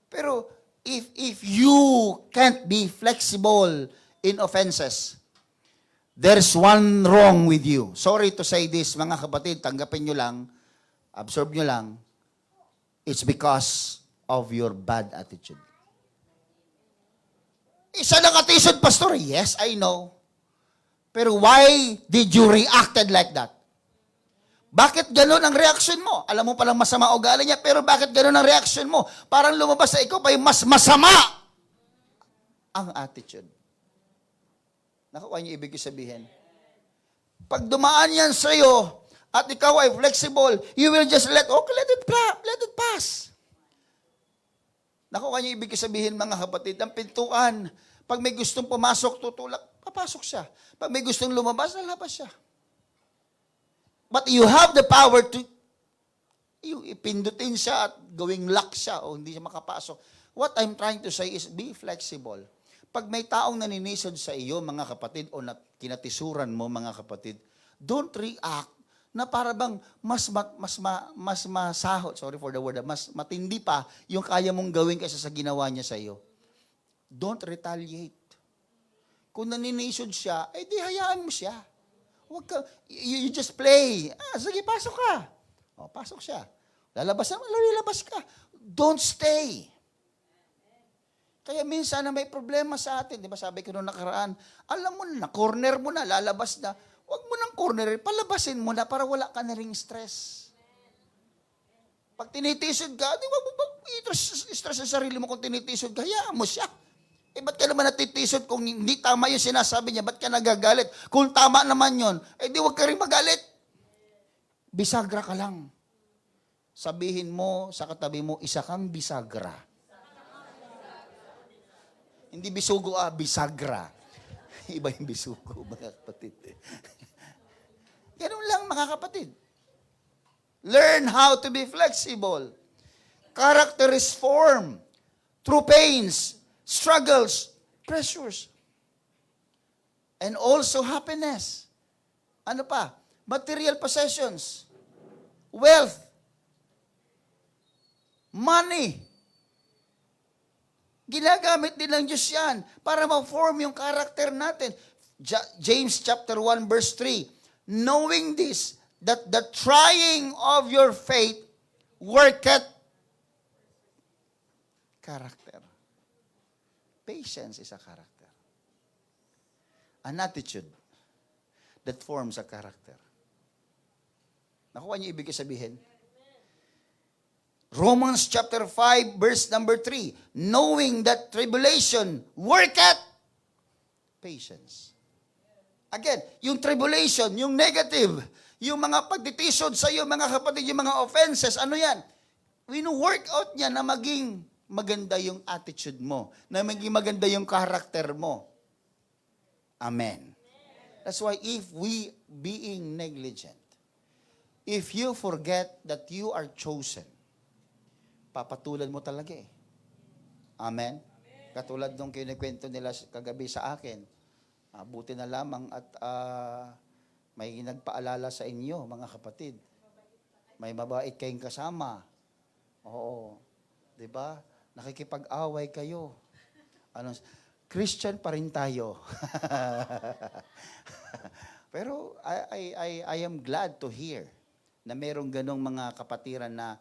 Speaker 1: Pero if you can't be flexible in offenses, there's one wrong with you. Sorry to say this, mga kapatid, tanggapin nyo lang, absorb nyo lang, it's because of your bad attitude. Isa na katisod, Pastor. Yes, I know. Pero why did you reacted like that? Bakit ganun ang reaction mo? Alam mo palang masama ugali niya, pero bakit ganun ang reaction mo? Parang lumabas sa ikaw pa yung mas masama ang attitude. Nakuha niyo ibig sabihin? Pag dumaan yan sa'yo, at ikaw ay flexible, you will just let it pass. Nakuha niyo ibig sabihin, mga kapatid, ang pintuan, pag may gustong pumasok, tutulak, papasok siya. Pag may gustong lumabas, lalabas siya. But you have the power to ipindutin siya at gawing lock siya o hindi siya makapasok. What I'm trying to say is be flexible. Pag may taong naninisod sa iyo, mga kapatid, o kinatisuran mo, mga kapatid, don't react na para bang mas masahot, sorry for the word, mas matindi pa yung kaya mong gawin kaysa sa ginawa niya sa iyo. Don't retaliate. Kung naninisod siya, di hayaan mo siya. Huwag ka, you just play. Sige, pasok ka. Pasok siya. Lalabas ka. Don't stay. Kaya minsan na may problema sa atin, di ba sabi ko noong nakaraan, alam mo na, corner mo na, lalabas na, huwag mo nang corner, palabasin mo na para wala ka na ring stress. Pag tinitisod ka, di ba stress sa sarili mo kung tinitisod ka, hayaan mo siya. Ba't ka naman natitisod kung hindi tama yung sinasabi niya? Ba't ka nagagalit? Kung tama naman yun, di huwag ka rin magalit. Bisagra ka lang. Sabihin mo sa katabi mo, isa kang bisagra. Hindi bisugo, bisagra. Iba yung bisugo, mga kapatid. Ganun lang, mga kapatid. Learn how to be flexible. Character is formed through pains, struggles, pressures, and also happiness. Ano pa? Material possessions, wealth, money. Ginagamit din ng Diyos yan para ma-form yung character natin. James chapter 1 verse 3, knowing this, that the trying of your faith worketh character. Patience is a character. An attitude that forms a character. Nakuha niyo ibig sabihin? Romans chapter 5 verse number 3, knowing that tribulation worketh patience. Again, yung tribulation, yung negative, yung mga pagtitisod sa iyo, mga kapatid, yung mga offenses, ano yan? Wino-work out niya na maging maganda yung attitude mo, na maging maganda yung character mo. Amen. That's why if we being negligent, if you forget that you are chosen, papatulan mo talaga eh. Amen? Katulad nung kinikwento nila kagabi sa akin, buti na lamang at may nagpaalala sa inyo, mga kapatid. May mabait kayong kasama. Oo. Diba? Nakikipag-away kayo. Christian pa rin tayo. Pero I am glad to hear na merong ganong mga kapatiran na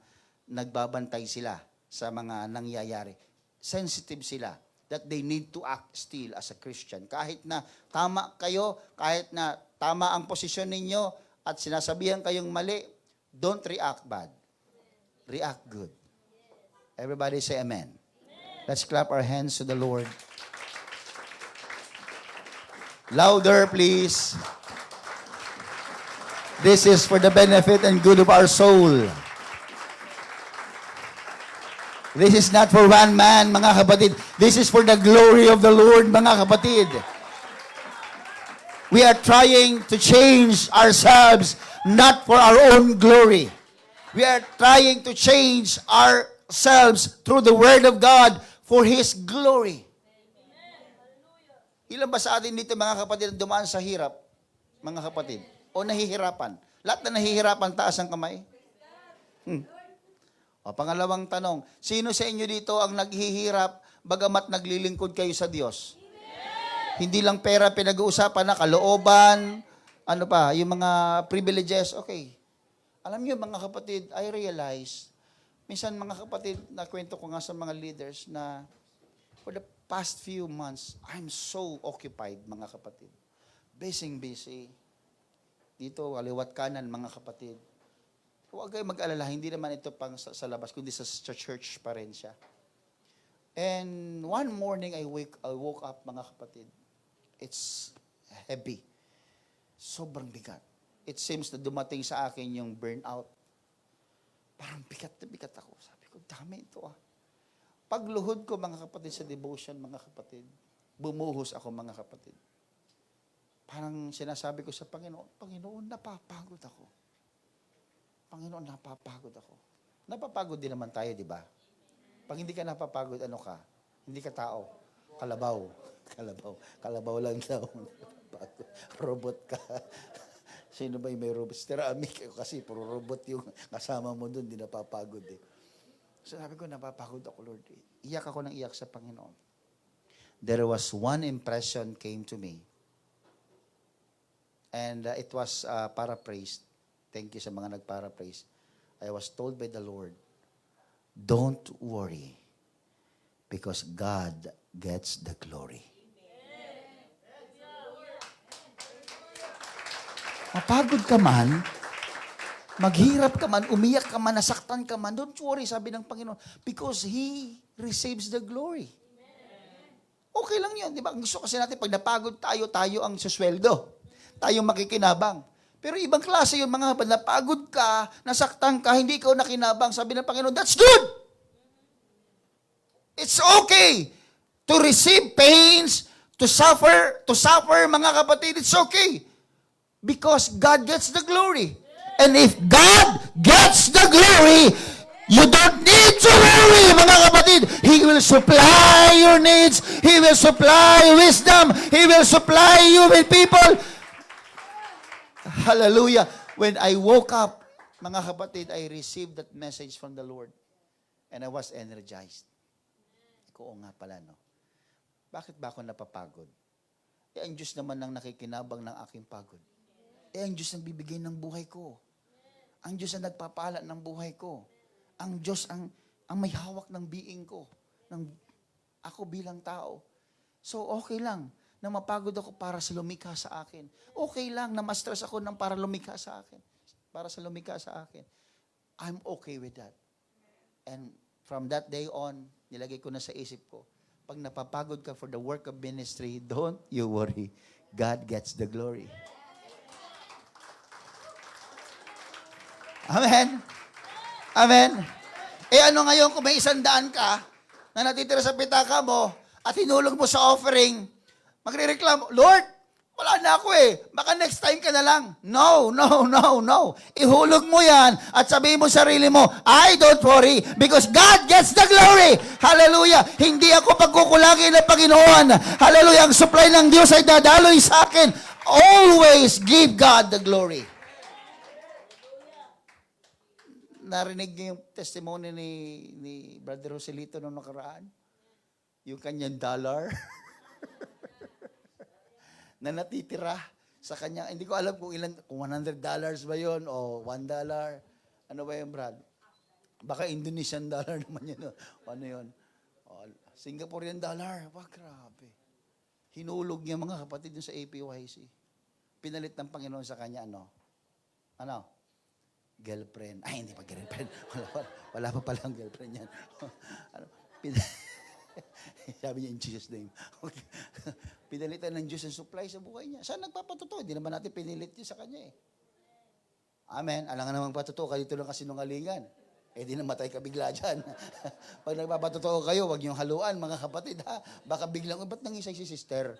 Speaker 1: nagbabantay sila sa mga nangyayari. Sensitive sila that they need to act still as a Christian. Kahit na tama kayo, kahit na tama ang posisyon ninyo, at sinasabihan kayong mali, don't react bad. React good. Everybody say amen. Let's clap our hands to the Lord. Louder, please. This is for the benefit and good of our soul. This is not for one man, mga kapatid. This is for the glory of the Lord, mga kapatid. We are trying to change ourselves, not for our own glory. We are trying to change ourselves through the Word of God for His glory. Ilan ba sa atin dito, mga kapatid, dumaan sa hirap, mga kapatid? O nahihirapan? Lahat na nahihirapan, taas ang kamay. O, pangalawang tanong, sino sa inyo dito ang naghihirap bagamat naglilingkod kayo sa Diyos? Hindi lang pera pinag-uusapan na, kalooban, ano pa, yung mga privileges, okay. Alam niyo, mga kapatid, I realize, minsan mga kapatid, nakwento ko nga sa mga leaders na for the past few months, I'm so occupied, mga kapatid. Busy. Dito, kaliwat kanan, mga kapatid. Huwag kayo mag-alala, hindi naman ito pang sa labas, kundi sa church pa rin siya. And one morning, I woke up, mga kapatid. It's heavy. Sobrang bigat. It seems na dumating sa akin yung burnout. Parang bigat na bigat ako. Sabi ko, dami ito ah. Pagluhod ko, mga kapatid, sa devotion, mga kapatid, bumuhos ako, mga kapatid. Parang sinasabi ko sa Panginoon, Panginoon, napapagod ako. Panginoon, napapagod ako. Napapagod din naman tayo, di ba? Pag hindi ka napapagod, ano ka? Hindi ka tao. Kalabaw. Kalabaw lang daw. Robot ka. Sino ba yung may robot? Ceramic kasi puro robot yung kasama mo doon, di napapagod eh. So sabi ko, napapagod ako, Lord. Iyak ako ng iyak sa Panginoon. There was one impression came to me. And it was paraphrased. Thank you sa mga nag-paraphrase. I was told by the Lord, don't worry because God gets the glory. Mapagod ka man, maghirap ka man, umiyak ka man, nasaktan ka man, don't worry, sabi ng Panginoon, because He receives the glory. Okay lang yun, di ba? Gusto kasi natin, pag napagod tayo, tayo ang susweldo. Tayong makikinabang. Pero ibang klase yun, mga kapatid, napagod ka, nasaktan ka, hindi ka nakinabang, sabi ng Panginoon, that's good! It's okay to receive pains, to suffer, mga kapatid, it's okay. Because God gets the glory. And if God gets the glory, you don't need to worry, mga kapatid. He will supply your needs. He will supply wisdom. He will supply you with people. Hallelujah. When I woke up, mga kapatid, I received that message from the Lord. And I was energized. Oo nga pala, no? Bakit ba ako napapagod? Ang Diyos naman ang nakikinabang ng aking pagod. Ang Diyos ang bibigay ng buhay ko. Ang Diyos ang nagpapala ng buhay ko. Ang Diyos ang may hawak ng being ko. Ako bilang tao. So, okay lang na mapagod ako para sa lumikha sa akin. Okay lang na ma-stress ako para lumikha sa akin. Para sa lumikha sa akin. I'm okay with that. And from that day on, nilagay ko na sa isip ko, pag napapagod ka for the work of ministry, don't you worry. God gets the glory. Amen. Amen. Ano ngayon kung may 100 ka na natitira sa pitaka mo at hinulog mo sa offering, magrereklamo, Lord, wala na ako eh. Baka next time ka na lang. No. Ihulog mo yan at sabihin mo sarili mo, I don't worry because God gets the glory. Hallelujah. Hindi ako pagkukulangin ng Panginoon. Hallelujah. Ang supply ng Diyos ay dadaloy sa akin. Always give God the glory. Narinig niyo yung testimony ni Brother Joselito noong nakaraan? Yung kanyang dollar na natitira sa kanya. Hindi ko alam kung $100 ba yon o $1. Ano ba yun, Brad? Baka Indonesian dollar naman yun. Ano yun? Singaporean dollar. Wah, grabe. Hinulog niya mga kapatid sa APYC. Pinalit ng Panginoon sa kanya, Ano? Girlfriend. Ay, hindi pa girlfriend. Wala pa palang girlfriend yan. Ano? Sabi niya in Jesus' name. Okay. Pinalitan ng Diyos ang supply sa buhay niya. Saan nagpapatotoo? Hindi naman natin pinilit yun sa kanya eh. Amen. Alangan naman patotoo ka dito lang kasinungalingan. Eh di namatay ka bigla dyan. Pag nagpapatotoo kayo, huwag niyong haluan mga kapatid ha. Baka biglang, ba't nangisay si sister?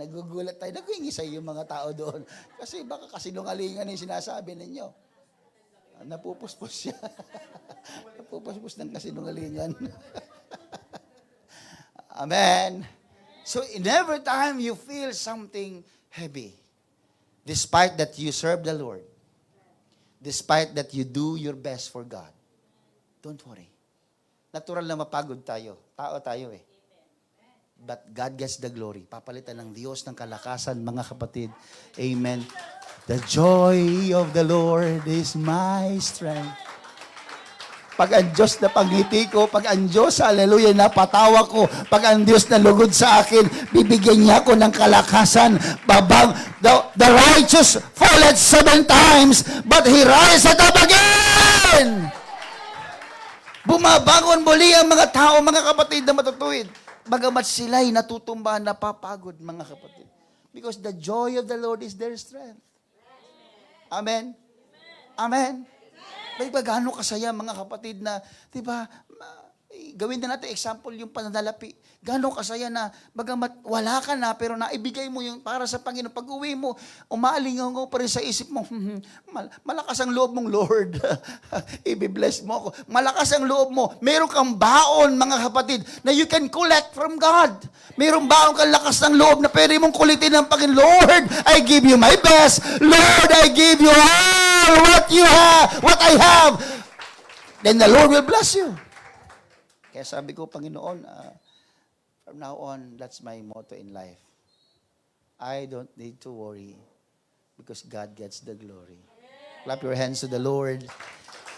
Speaker 1: Nagugulat tayo. Nagwingisay yung mga tao doon. Kasi baka kasinungalingan yung sinasabi ninyo. Napupuspos siya. Napupuspos ng kasinungalingan. Amen. So in every time you feel something heavy, despite that you serve the Lord, despite that you do your best for God, don't worry. Natural na mapagod tayo. Tao tayo eh. But God gets the glory. Papalitan ng Diyos ng kalakasan, mga kapatid. Amen. The joy of the Lord is my strength. Pag ang Diyos na pangiti ko, pag ang Diyos, hallelujah, napatawa ko, pag ang Diyos na lugod sa akin, bibigyan niya ako ng kalakasan. Babang, the righteous falleth 7 times, but he riseth up again. Bumabangon muli ang mga tao, mga kapatid na matutuwid. Bagamat sila'y natutumba, napapagod, mga kapatid. Because the joy of the Lord is their strength. Amen? Amen? May ba gaano kasaya mga kapatid na, di ba, gawin na natin example yung pananalapi. Gaano kasaya na, bagamat wala ka na, pero naibigay mo yung para sa Panginoon. Pag uwi mo, umaalingaw pa rin sa isip mo, malakas ang loob mong Lord. I-bless mo ako. Malakas ang loob mo. Meron kang baon, mga kapatid, na you can collect from God. Meron baon kang lakas ng loob na pwede mong kulitin ng Panginoon. Lord, I give you my best. Lord, I give you all what you have, what I have. Then the Lord will bless you. Kaya sabi ko, Panginoon, from now on, that's my motto in life. I don't need to worry because God gets the glory. Clap your hands to the Lord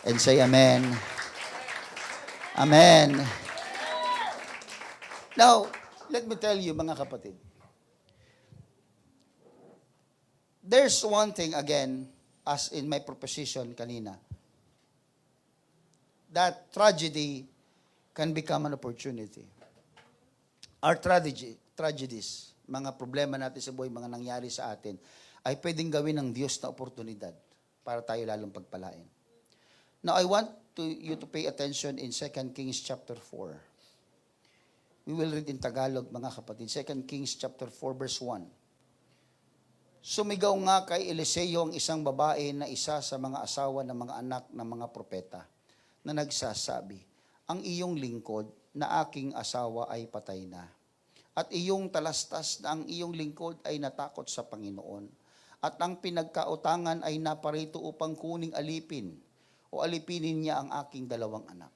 Speaker 1: and say amen. Amen. Now, let me tell you, mga kapatid. There's one thing again, as in my proposition kanina, that tragedy can become an opportunity. Our tragedies, mga problema natin sa buhay, mga nangyari sa atin, ay pwedeng gawin ng Diyos na oportunidad para tayo lalong pagpalain. Now, I want you to pay attention in 2 Kings chapter 4. We will read in Tagalog, mga kapatid. 2 Kings chapter 4, verse 1. Sumigaw nga kay Eliseo ang isang babae na isa sa mga asawa ng mga anak ng mga propeta na nagsasabi, ang iyong lingkod na aking asawa ay patay na. At iyong talastas na ang iyong lingkod ay natakot sa Panginoon. At ang pinagkautangan ay naparito upang kuning alipin o alipinin niya ang aking 2 anak.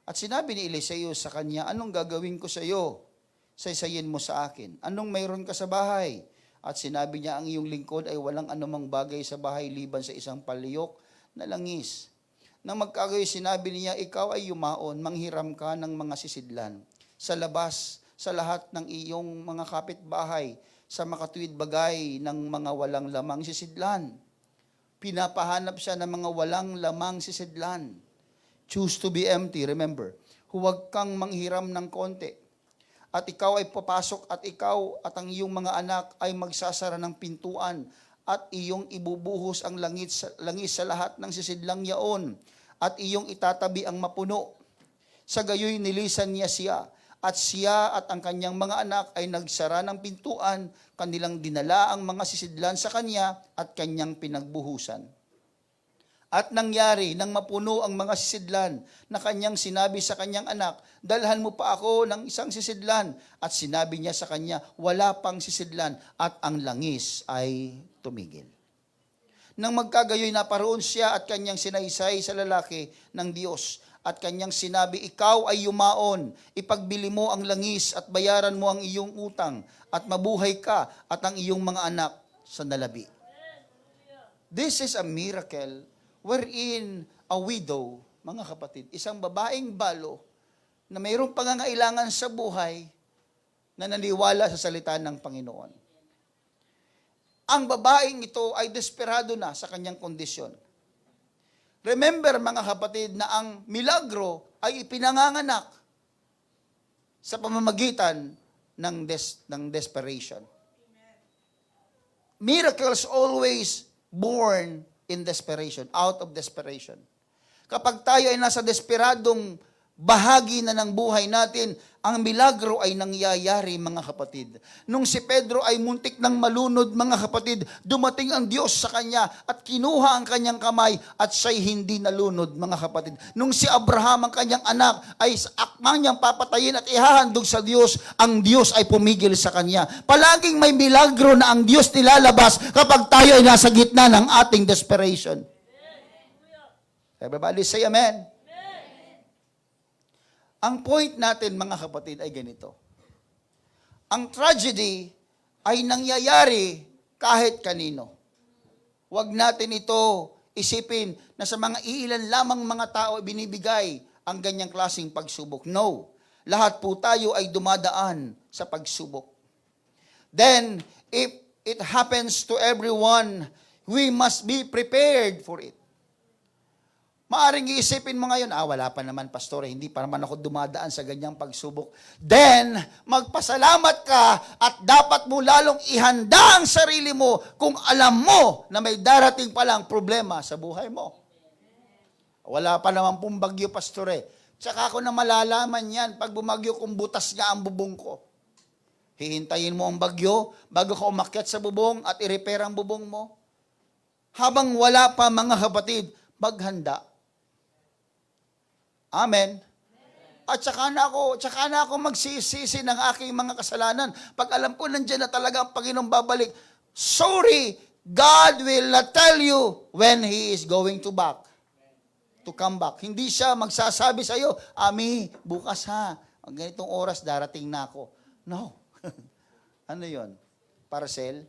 Speaker 1: At sinabi ni Eliseo sa kanya, anong gagawin ko sa iyo? Saysayin mo sa akin. Anong mayroon ka sa bahay? At sinabi niya, ang iyong lingkod ay walang anumang bagay sa bahay liban sa isang paliyok na langis. Nang magkagayoy, sinabi niya, ikaw ay yumaon, manghiram ka ng mga sisidlan sa labas, sa lahat ng iyong mga kapitbahay, sa makatuwid bagay ng mga walang lamang sisidlan. Pinapahanap siya ng mga walang lamang sisidlan. Choose to be empty, remember. Huwag kang manghiram ng konti. At ikaw ay papasok at ikaw at ang iyong mga anak ay magsasara ng pintuan at iyong ibubuhos ang langis sa lahat ng sisidlang yaon at iyong itatabi ang mapuno. Sa gayoy nilisan niya siya at ang kanyang mga anak ay nagsara ng pintuan, kanilang dinala ang mga sisidlan sa kanya at kanyang pinagbuhusan. At nangyari nang mapuno ang mga sisidlan na kanyang sinabi sa kanyang anak, dalhan mo pa ako ng isang sisidlan. At sinabi niya sa kanya, wala pang sisidlan at ang langis ay tumigil. Nang magkagayoy naparoon siya at kanyang sinaysay sa lalaki ng Diyos. At kanyang sinabi, ikaw ay yumaon, ipagbili mo ang langis at bayaran mo ang iyong utang at mabuhay ka at ang iyong mga anak sa nalabi. This is a miracle wherein a widow, mga kapatid, isang babaeng balo na mayroong pangangailangan sa buhay na naniwala sa salita ng Panginoon. ang babaeng ito ay desperado na sa kanyang kondisyon. Remember mga kapatid na ang milagro ay ipinanganganak sa pamamagitan ng desperation. Miracles always born in desperation, out of desperation. Kapag tayo ay nasa desperadong bahagi na ng buhay natin, ang milagro ay nangyayari mga kapatid. Nung si Pedro ay muntik ng malunod mga kapatid, dumating ang Diyos sa kanya at kinuha ang kanyang kamay at siya'y hindi nalunod mga kapatid. Nung si Abraham ang kanyang anak ay akmang niyang papatayin at ihahandog sa Diyos, ang Diyos ay pumigil sa kanya. Palaging may milagro na ang Diyos nilalabas kapag tayo ay nasa gitna ng ating desperation. Everybody say amen. Ang point natin mga kapatid ay ganito. Ang tragedy ay nangyayari kahit kanino. Huwag natin ito isipin na sa mga iilan lamang mga tao binibigay ang ganyang klaseng pagsubok. No. Lahat po tayo ay dumadaan sa pagsubok. Then, if it happens to everyone, we must be prepared for it. Maaring iisipin mo ngayon, wala pa naman, pastor, hindi pa naman ako dumadaan sa ganyang pagsubok. Then, magpasalamat ka at dapat mo lalong ihanda ang sarili mo kung alam mo na may darating palang problema sa buhay mo. Wala pa naman pong bagyo, pastor. Tsaka ako na malalaman yan pag bumagyo kung butas nga ang bubong ko. Hihintayin mo ang bagyo bago ka umakyat sa bubong at i-repair ang bubong mo. Habang wala pa mga kapatid, maghanda. Amen. At saka na ako magsisisi ng aking mga kasalanan. Pag alam ko nandiyan na talaga ang Panginoong babalik, sorry, God will not tell you when He is going to come back. Hindi siya magsasabi sa iyo, Ami, bukas ha, ang ganitong oras darating na ako. No. Ano yon? Parcel?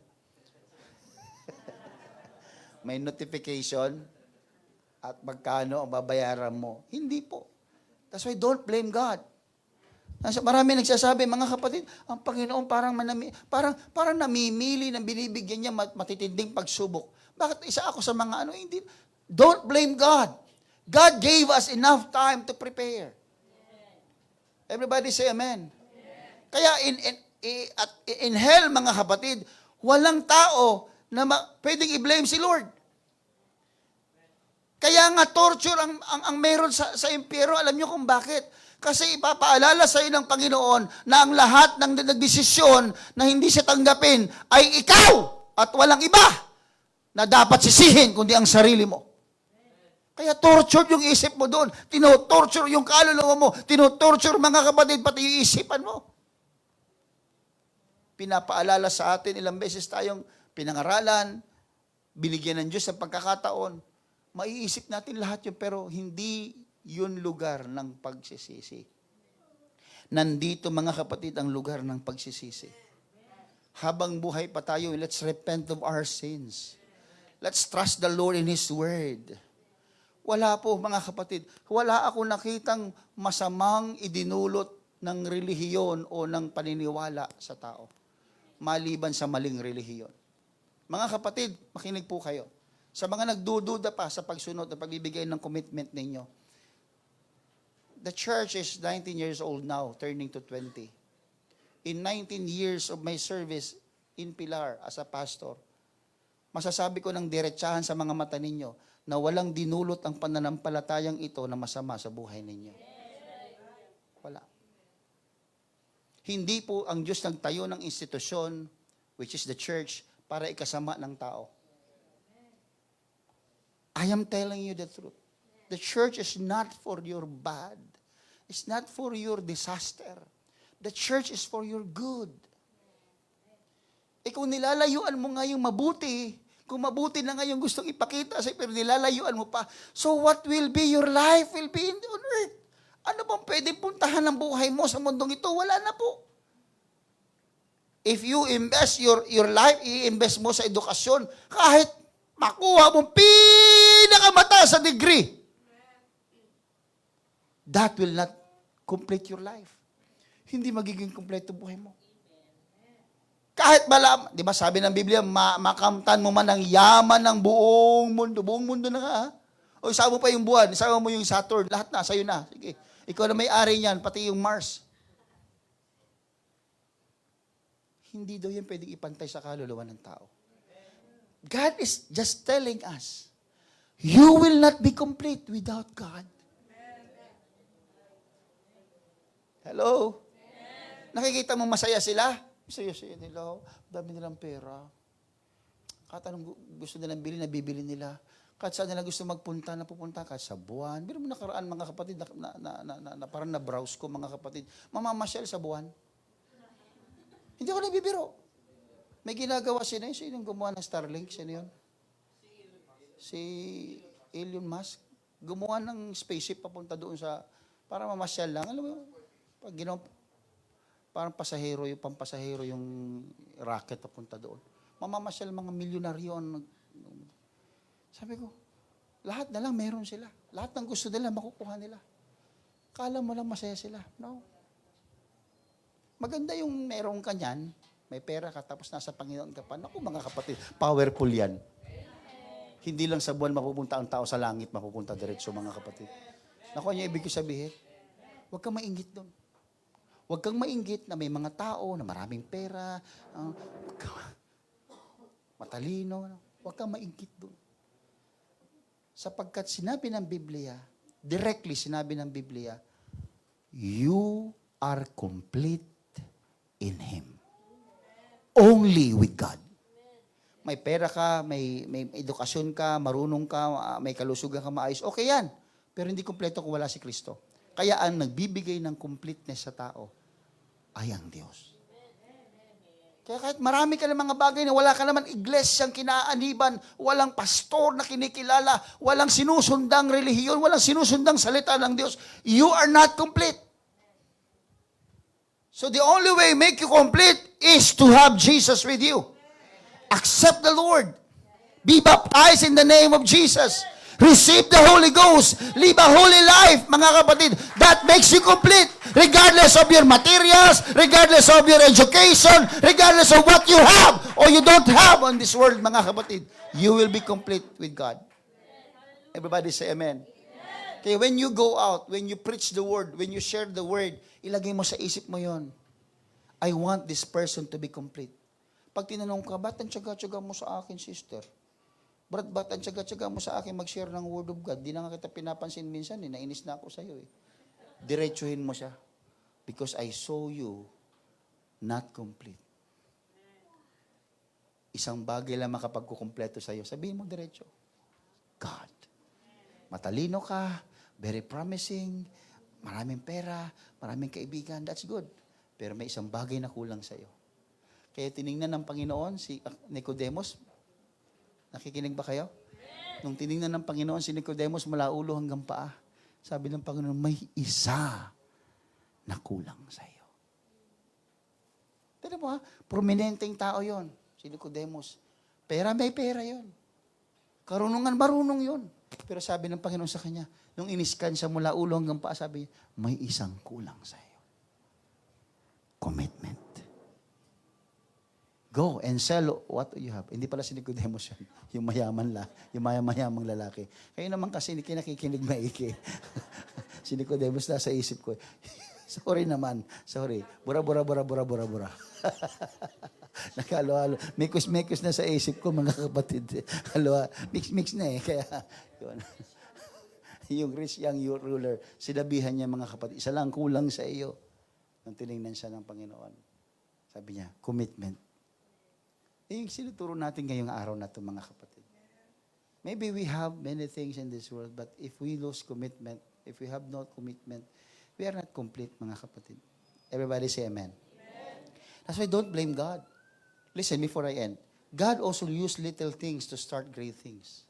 Speaker 1: May notification at magkano ang babayaran mo. Hindi po. That's why don't blame God. Marami nagsasabi, mga kapatid, ang Panginoon parang namimili ng binibigyan niya matitinding pagsubok. Bakit isa ako sa mga hindi? Don't blame God. God gave us enough time to prepare. Everybody say amen. Kaya in hell, mga kapatid, walang tao na pwedeng i-blame si Lord. Kaya nga torture ang meron sa impyerno. Alam niyo kung bakit? Kasi ipapaalala sa iyo ng Panginoon na ang lahat ng nagdesisyon na hindi siya tanggapin ay ikaw at walang iba na dapat sisihin kundi ang sarili mo. Kaya torture yung isip mo doon. Tinotorture yung kaluluwa mo. Tinotorture mga kapatid pati yung isipan mo. Pinapaalala sa atin, ilang beses tayong pinangaralan, binigyan ng Diyos ng pagkakataon. Maiisip natin lahat yun, pero hindi yun lugar ng pagsisisi. Nandito mga kapatid ang lugar ng pagsisisi. Habang buhay pa tayo, let's repent of our sins. Let's trust the Lord in His Word. Wala po mga kapatid, wala ako nakitang masamang idinulot ng relihiyon o ng paniniwala sa tao. Maliban sa maling relihiyon. Mga kapatid, makinig po kayo. Sa mga nagdududa pa sa pagsunod at pagbibigay ng commitment ninyo, the church is 19 years old now, turning to 20. In 19 years of my service in Pilar as a pastor, masasabi ko ng diretsahan sa mga mata ninyo na walang dinulot ang pananampalatayang ito na masama sa buhay ninyo. Wala. Hindi po ang Diyos nagtayo ng institusyon, which is the church, para ikasama ng tao. I am telling you the truth. The church is not for your bad. It's not for your disaster. The church is for your good. Kung nilalayuan mo ngayong mabuti, kung mabuti na ngayong gustong ipakita sa pero nilalayuan mo pa, so what will be your life will be on earth? Ano bang pwede puntahan ng buhay mo sa mundong ito? Wala na po. If you invest your life, i-invest mo sa edukasyon, kahit makuha mong pinakamataas sa degree, that will not complete your life. Hindi magiging kompleto buhay mo. Kahit di ba sabi ng Biblia, makamtan mo man ang yaman ng buong mundo na nga, ha? O isama mo pa yung buwan, isama mo yung Saturn, lahat na, sa'yo na. Sige, ikaw na may-ari niyan, pati yung Mars. Hindi daw yan pwedeng ipantay sa kaluluwa ng tao. God is just telling us, you will not be complete without God. Hello? Nakikita mo masaya sila? Masaya nila. Dami nilang pera. Kahit anong gusto nilang bilhin, nabibili nila. Kahit saan nila gusto magpunta, napupunta. Kahit sa buwan. Pero nakaraan mga kapatid, na parang na-browse ko mga kapatid. Mamamasyal sa buwan. Hindi ako nabibiro. May ginagawa sino yun. Sino yung gumawa ng Starlink? Sino yun? Si Elon Musk. Gumawa ng spaceship papunta doon sa, para mamasyal lang. Alam mo, pag ginawa, parang pampasahero yung rocket papunta doon. Mamamasyal mga milyonaryo. Sabi ko, lahat na lang meron sila. Lahat ng gusto nila, makukuha nila. Kala mo lang masaya sila. No. Maganda yung meron ka niyan, may pera ka, tapos nasa Panginoon ka pa. Naku mga kapatid, powerful yan. Hindi lang sa buwan mapupunta ang tao, sa langit mapupunta diretso mga kapatid. Naku, ano yung ibig ko sabihin? Huwag kang mainggit doon. Huwag kang mainggit na may mga tao na maraming pera, matalino. Huwag kang mainggit doon. Sapagkat sinabi ng Biblia, directly sinabi ng Biblia, you are complete in Him. Only with God. May pera ka, may edukasyon ka, marunong ka, may kalusugan ka maayos, okay yan. Pero hindi kumpleto kung wala si Kristo. Kaya ang nagbibigay ng completeness sa tao ay ang Diyos. Kaya kahit marami ka ng mga bagay na wala ka naman iglesyang kinaaniban, walang pastor na kinikilala, walang sinusundang relihiyon, walang sinusundang salita ng Diyos, you are not complete. So the only way make you complete is to have Jesus with you. Accept the Lord. Be baptized in the name of Jesus. Receive the Holy Ghost. Live a holy life, mga kapatid. That makes you complete. Regardless of your materials, regardless of your education, regardless of what you have or you don't have on this world, mga kapatid, you will be complete with God. Everybody say amen. Okay, when you go out, when you preach the word, when you share the word, ilagay mo sa isip mo yon. I want this person to be complete. Pag tinanong ka, ba't ang tsaga-tsaga mo sa akin, sister? Ba't ang tsaga-tsaga mo sa akin mag-share ng word of God? Di na nga kita pinapansin minsan, nainis na ako sa'yo. Diretsuhin mo siya. Because I saw you not complete. Isang bagay lang makapagkukumpleto sa'yo. Sabihin mo diretso, God. Matalino ka, very promising, maraming pera, maraming kaibigan, that's good. Pero may isang bagay na kulang sa'yo. Kaya tiningnan ng Panginoon si Nicodemus. Nakikinig ba kayo? Nung tiningnan ng Panginoon si Nicodemus mula ulo hanggang paa, sabi ng Panginoon, may isa na kulang sa iyo. Tignan mo ha, prominenteng tao yon, si Nicodemus. Pera, may pera yon. Karunungan, marunong yon. Pero sabi ng Panginoon sa kanya, nung iniskan siya mula ulo hanggang paa, sabi niya, may isang kulang sa iyo. Commitment. Go and sell what you have. Hindi pala si Nicodemus yun. Yung mayaman yung mayamang lalaki. Kayo naman kasi nakikinig maiki. Si Nicodemus nasa isip ko. Sorry naman. Sorry. Bura. Nakalo-halo. Mekos na sa isip ko, mga kapatid. Halo, mix na eh. Kaya, yun. Yung rich young ruler, sinabihan niya mga kapatid, isa lang kulang sa iyo. Nang tinignan siya ng Panginoon. Sabi niya, commitment. Yung sinuturo natin ngayong araw na ito, mga kapatid. Maybe we have many things in this world, but if we lose commitment, if we have no commitment, we are not complete, mga kapatid. Everybody say amen. That's why don't blame God. Listen, before I end. God also used little things to start great things.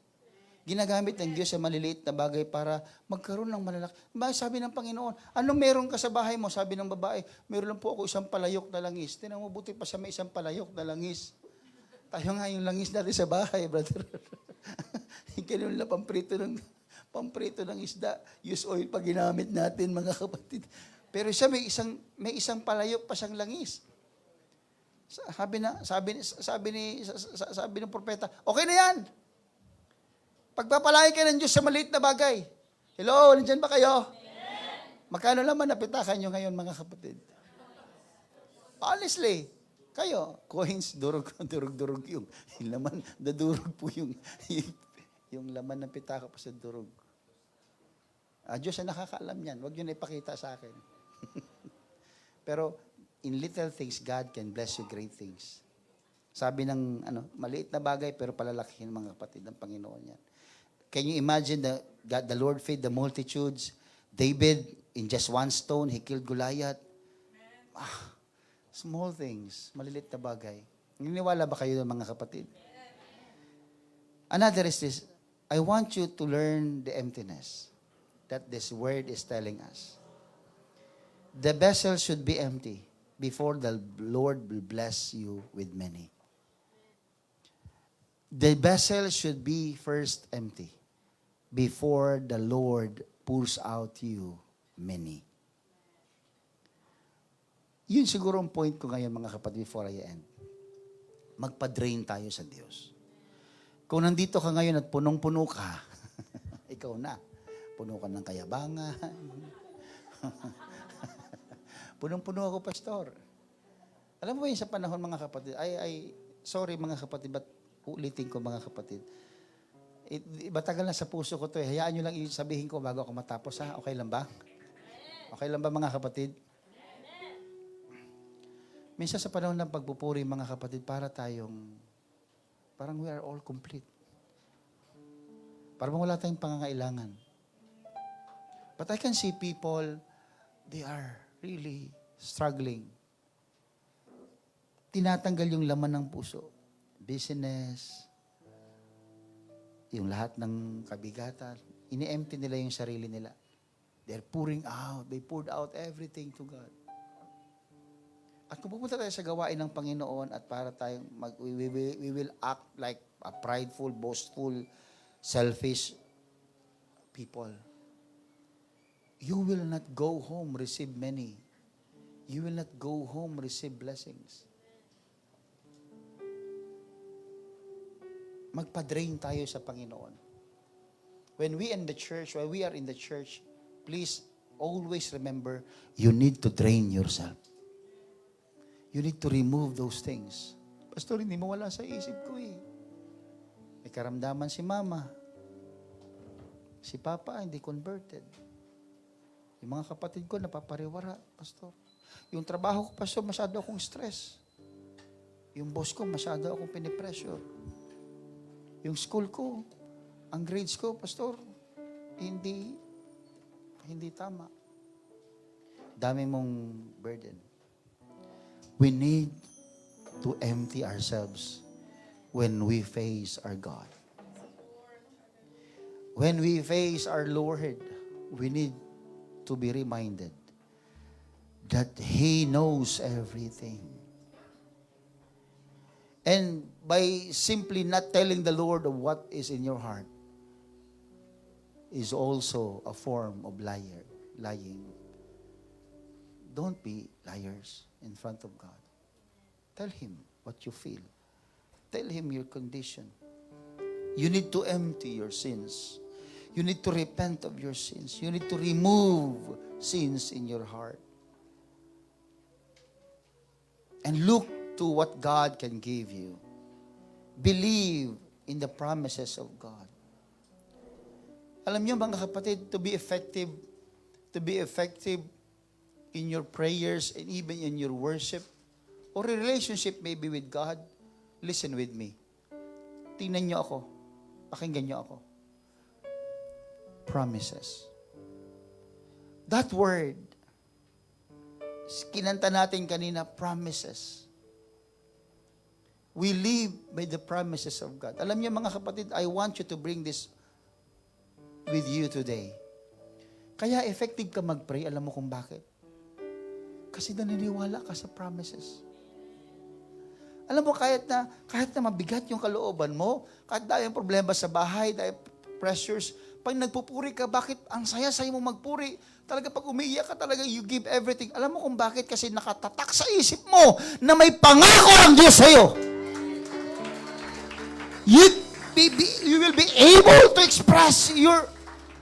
Speaker 1: Ginagamit ng Diyos sa maliliit na bagay para magkaroon ng malalaki. Sabi ng Panginoon, anong meron ka sa bahay mo? Sabi ng babae, meron lang po ako isang palayok na langis. Tinan mo, buti pa siya may isang palayok na langis. Tayo nga yung langis natin sa bahay, brother. Ganun lang pamprito ng isda. Use oil pa ginamit natin, mga kapatid. Pero siya may isang palayok pa siyang langis. Sabi ng propeta, okay na yan. Pagpapalain kayo ng Diyos sa maliit na bagay. Hello, nandiyan ba kayo? Magkano naman napitakan nyo ngayon, mga kapatid? Honestly, kayo, coins, durog yung laman, dadurog po yung laman ng pitaka pa sa durog. Diyos ang nakakaalam yan. Huwag nyo na ipakita sa akin. Pero, in little things, God can bless you great things. Sabi ng, maliit na bagay, pero palalakihin mga kapatid ng Panginoon yan. Can you imagine the Lord fed the multitudes? David, in just one stone, he killed Goliath. Small things, malilit na bagay. Niniwala ba kayo mga kapatid? Another is this, I want you to learn the emptiness that this word is telling us. The vessel should be empty before the Lord will bless you with many. The vessel should be first empty before the Lord pours out you many. Yun siguro ang point ko ngayon mga kapatid before I end. Magpa-drain tayo sa Diyos. Kung nandito ka ngayon at punong-puno ka, ikaw na. Puno ka ng kayabangan. Punong-puno ako, pastor. Alam mo ba yun sa panahon mga kapatid? Sorry mga kapatid, but ulitin ko mga kapatid. Matagal na sa puso ko to eh. Hayaan nyo lang sabihin ko bago ako matapos ha. Okay lang ba? Okay lang ba mga kapatid? Minsan sa panahon ng pagpupuri mga kapatid, parang we are all complete. Parang wala tayong pangangailangan. But I can see people, they are really struggling. Tinatanggal yung laman ng puso. Business, yung lahat ng kabigatan, ini-empty nila yung sarili nila. They're pouring out. They poured out everything to God. At kung pupunta tayo sa gawain ng Panginoon at para tayong we will act like a prideful, boastful, selfish people. You will not go home, receive many. You will not go home, receive blessings. Magpa-drain tayo sa Panginoon. When we are in the church, please always remember, you need to drain yourself. You need to remove those things. Pastor, hindi mo wala sa isip ko eh. May karamdaman si mama. Si papa, hindi converted. Yung mga kapatid ko, napapariwara, pastor. Yung trabaho ko, pastor, masyado akong stress. Yung boss ko, masyado akong pinipressure. Yung school ko, ang grades ko, pastor, hindi tama. Dami mong burden. We need to empty ourselves when we face our God. When we face our Lord, we need to be reminded that He knows everything. And by simply not telling the Lord of what is in your heart is also a form of lying. Don't be liars in front of God. Tell Him what you feel. Tell Him your condition. You need to empty your sins. You need to repent of your sins. You need to remove sins in your heart. And look to what God can give you. Believe in the promises of God. Alam niyo mga kapatid, to be effective in your prayers and even in your worship or a relationship maybe with God, listen with me. Tingnan niyo ako. Pakinggan niyo ako. Promises. That word, kinanta natin kanina, promises. We live by the promises of God. Alam niyo mga kapatid, I want you to bring this with you today. Kaya effective ka mag-pray, alam mo kung bakit? Kasi naniniwala ka sa promises. Alam mo, kahit na mabigat yung kalooban mo, kahit dahil problema sa bahay, dahil pressures, Pag nagpupuri ka, bakit ang saya-saya mo magpuri? Talaga pag umiiyak ka talaga, you give everything. Alam mo kung bakit? Kasi nakatatak sa isip mo na may pangako ang Diyos sa'yo. You will be able to express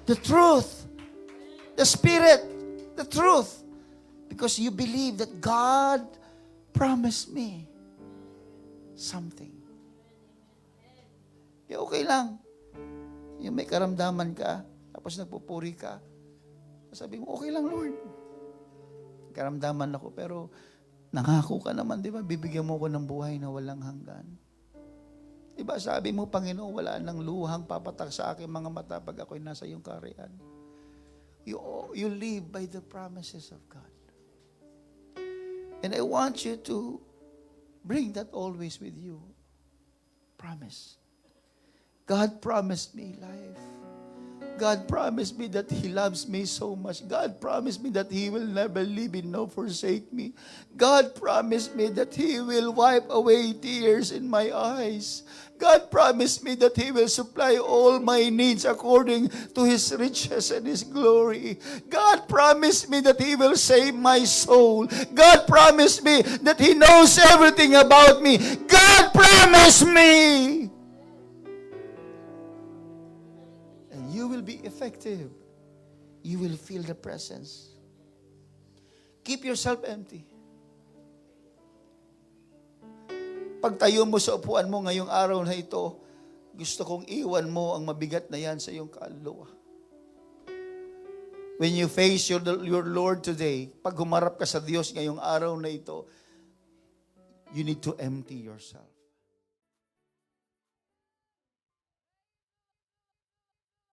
Speaker 1: the truth, the Spirit, the truth. Because you believe that God promised me something. Okay lang. Yung may karamdaman ka, tapos nagpupuri ka, sabi mo, okay lang, Lord. Karamdaman ako, pero nangako ka naman, di ba? Bibigyan mo ko ng buhay na walang hanggan. Di ba, sabi mo, Panginoon, wala nang luhang papatak sa aking mga mata pag ako'y nasa iyong kaharian. You live by the promises of God. And I want you to bring that always with you. Promise. God promised me life. God promised me that He loves me so much. God promised me that He will never leave me nor forsake me. God promised me that He will wipe away tears in my eyes. God promised me that He will supply all my needs according to His riches and His glory. God promised me that He will save my soul. God promised me that He knows everything about me. God promised me. You will be effective. You will feel the presence. Keep yourself empty. Pagtayo mo sa upuan mo ngayong araw na ito, gusto kong iwan mo ang mabigat na yan sa iyong kaluluwa. When you face your Lord today, pag humarap ka sa Diyos ngayong araw na ito, you need to empty yourself.